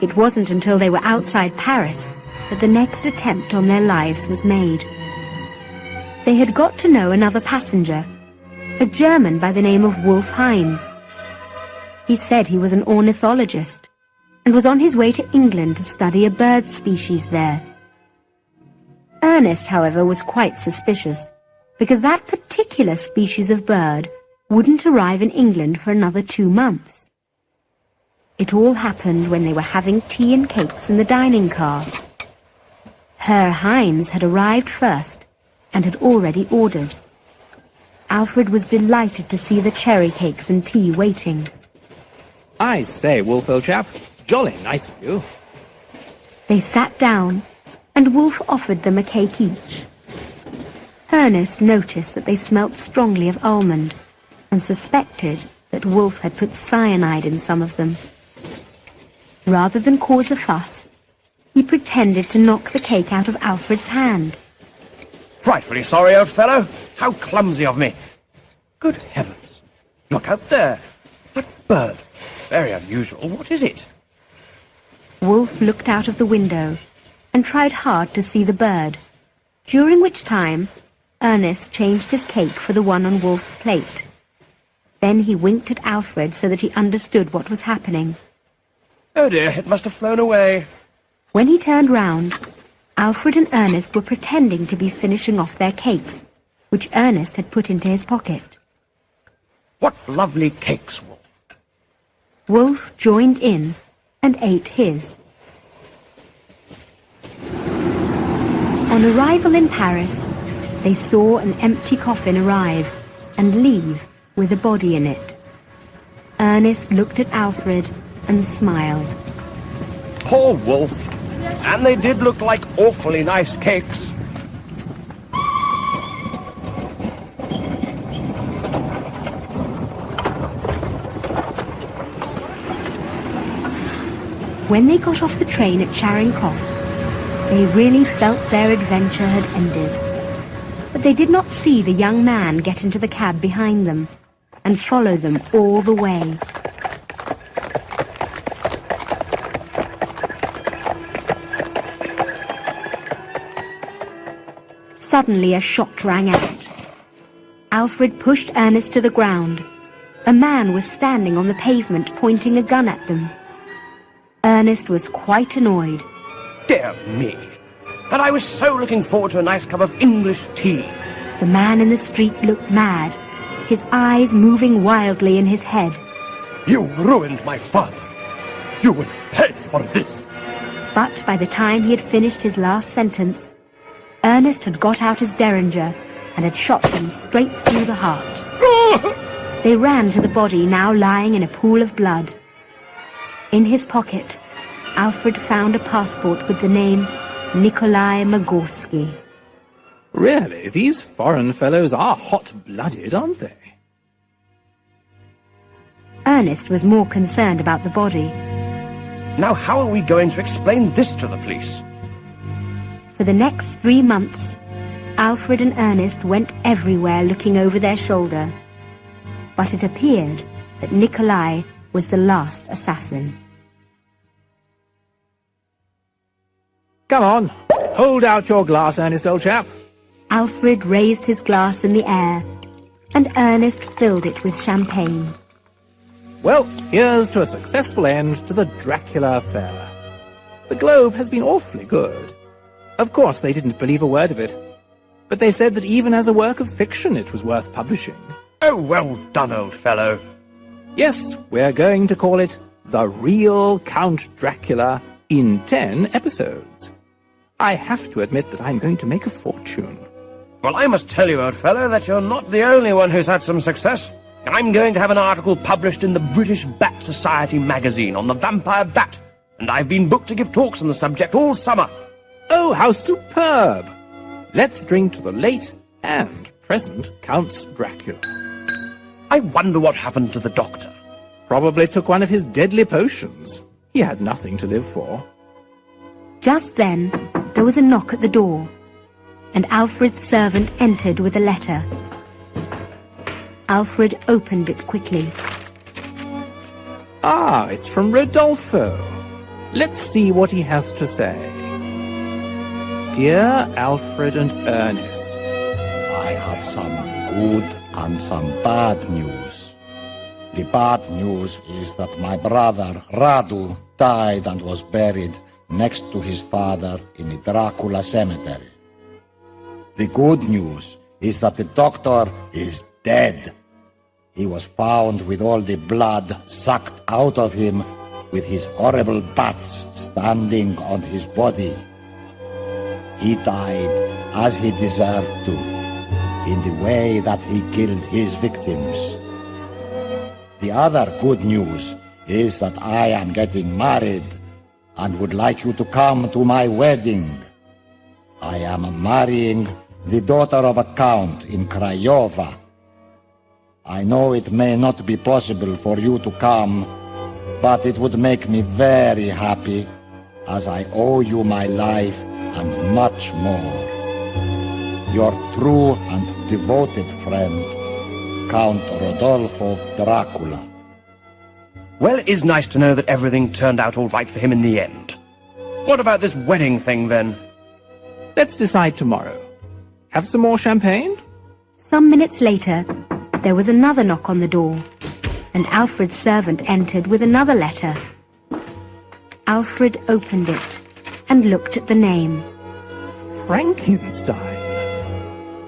It wasn't until they were outside Paris that the next attempt on their lives was made. They had got to know another passenger, a German by the name of Wolf Heinz. He said he was an ornithologist and was on his way to England to study a bird species there. Ernest, however, was quite suspicious, because that particular species of bird wouldn't arrive in England for another 2 months. It all happened when they were having tea and cakes in the dining car. Herr Heinz had arrived first and had already ordered. Alfred was delighted to see the cherry cakes and tea waiting. I say, Wolf, old chap, jolly nice of you. They sat down, and Wolf offered them a cake each. Ernest noticed that they smelt strongly of almond, and suspected that Wolf had put cyanide in some of them. Rather than cause a fuss, he pretended to knock the cake out of Alfred's hand. Frightfully sorry, old fellow. How clumsy of me. Good heavens. Look out there. That bird. Very unusual. What is it? Wolf looked out of the window and tried hard to see the bird, during which time Ernest changed his cake for the one on Wolf's plate. Then he winked at Alfred so that he understood what was happening. Oh dear, it must have flown away. When he turned round, Alfred and Ernest were pretending to be finishing off their cakes, which Ernest had put into his pocket. What lovely cakes, Wolf. Wolf joined in and ate his. On arrival in Paris, they saw an empty coffin arrive and leave with a body in it. Ernest looked at Alfred and smiled. Poor Wolf. And they did look like awfully nice cakes. When they got off the train at Charing Cross, they really felt their adventure had ended. But they did not see the young man get into the cab behind them and follow them all the way. Suddenly a shot rang out. Alfred pushed Ernest to the ground. A man was standing on the pavement pointing a gun at them. Ernest was quite annoyed. Dear me. And I was so looking forward to a nice cup of English tea. The man in the street looked mad, his eyes moving wildly in his head. You ruined my father. You will pay for this. But by the time he had finished his last sentence, Ernest had got out his derringer and had shot him straight through the heart. They ran to the body, now lying in a pool of blood. In his pocket, Alfred found a passport with the name Nikolai Magorsky. Really, these foreign fellows are hot-blooded, aren't they? Ernest was more concerned about the body. Now how are we going to explain this to the police? For the next 3 months, Alfred and Ernest went everywhere looking over their shoulder. But it appeared that Nikolai was the last assassin. Come on, hold out your glass, Ernest, old chap. Alfred raised his glass in the air, and Ernest filled it with champagne. Well, here's to a successful end to the Dracula affair. The Globe has been awfully good. Of course, they didn't believe a word of it. but they said that even as a work of fiction it was worth publishing. Oh, well done, old fellow. Yes, we're going to call it The Real Count Dracula in 10 episodes. I have to admit that I'm going to make a fortune. Well, I must tell you, old fellow, that you're not the only one who's had some success. I'm going to have an article published in the British Bat Society magazine on the vampire bat, and I've been booked to give talks on the subject all summer. Oh, how superb! Let's drink to the late and present Count Dracula. I wonder what happened to the doctor. Probably took one of his deadly potions. He had nothing to live for. Just then, there was a knock at the door, and Alfred's servant entered with a letter. Alfred opened it quickly. Ah, it's from Rodolfo. Let's see what he has to say. Dear Alfred and Ernest, I have some good and some bad news. The bad news is that my brother Radu died and was buried next to his father in the Dracula cemetery. The good news is that the doctor is dead. He was found with all the blood sucked out of him, with his horrible bats standing on his body. He died as he deserved to, in the way that he killed his victims. The other good news is that I am getting married and would like you to come to my wedding. I am marrying the daughter of a count in Craiova. I know it may not be possible for you to come, but it would make me very happy, as I owe you my life and much more. Your true and devoted friend, Count Rodolfo Dracula. Well, it is nice to know that everything turned out all right for him in the end. What about this wedding thing, then? Let's decide tomorrow. Have some more champagne? Some minutes later, there was another knock on the door, and Alfred's servant entered with another letter. Alfred opened it and looked at the name. Frankenstein.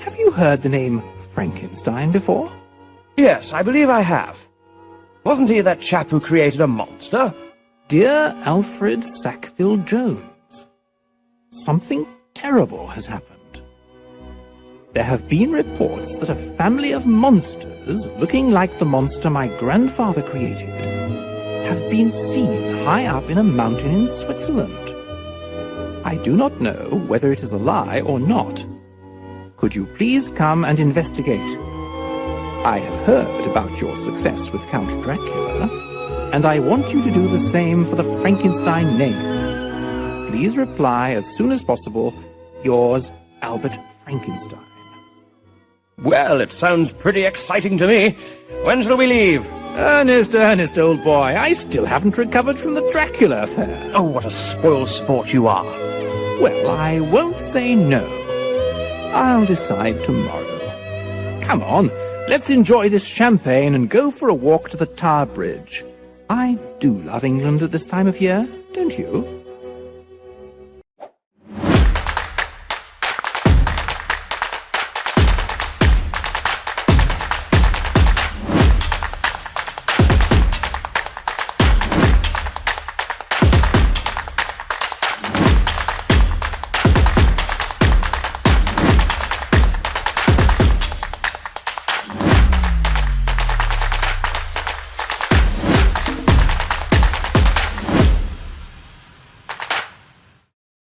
Have you heard the name Frankenstein before? Yes, I believe I have. Wasn't he that chap who created a monster? Dear Alfred Sackville-Jones, something terrible has happened. There have been reports that a family of monsters, looking like the monster my grandfather created, have been seen high up in a mountain in Switzerland. I do not know whether it is a lie or not. Could you please come and investigate? I have heard about your success with Count Dracula, and I want you to do the same for the Frankenstein name. Please reply as soon as possible. Yours, Albert Frankenstein. Well, it sounds pretty exciting to me. When shall we leave? Ernest, old boy, I still haven't recovered from the Dracula affair. Oh, what a spoiled sport you are. Well, I won't say no. I'll decide tomorrow. Come on, let's enjoy this champagne and go for a walk to the Tower Bridge. I do love England at this time of year, don't you?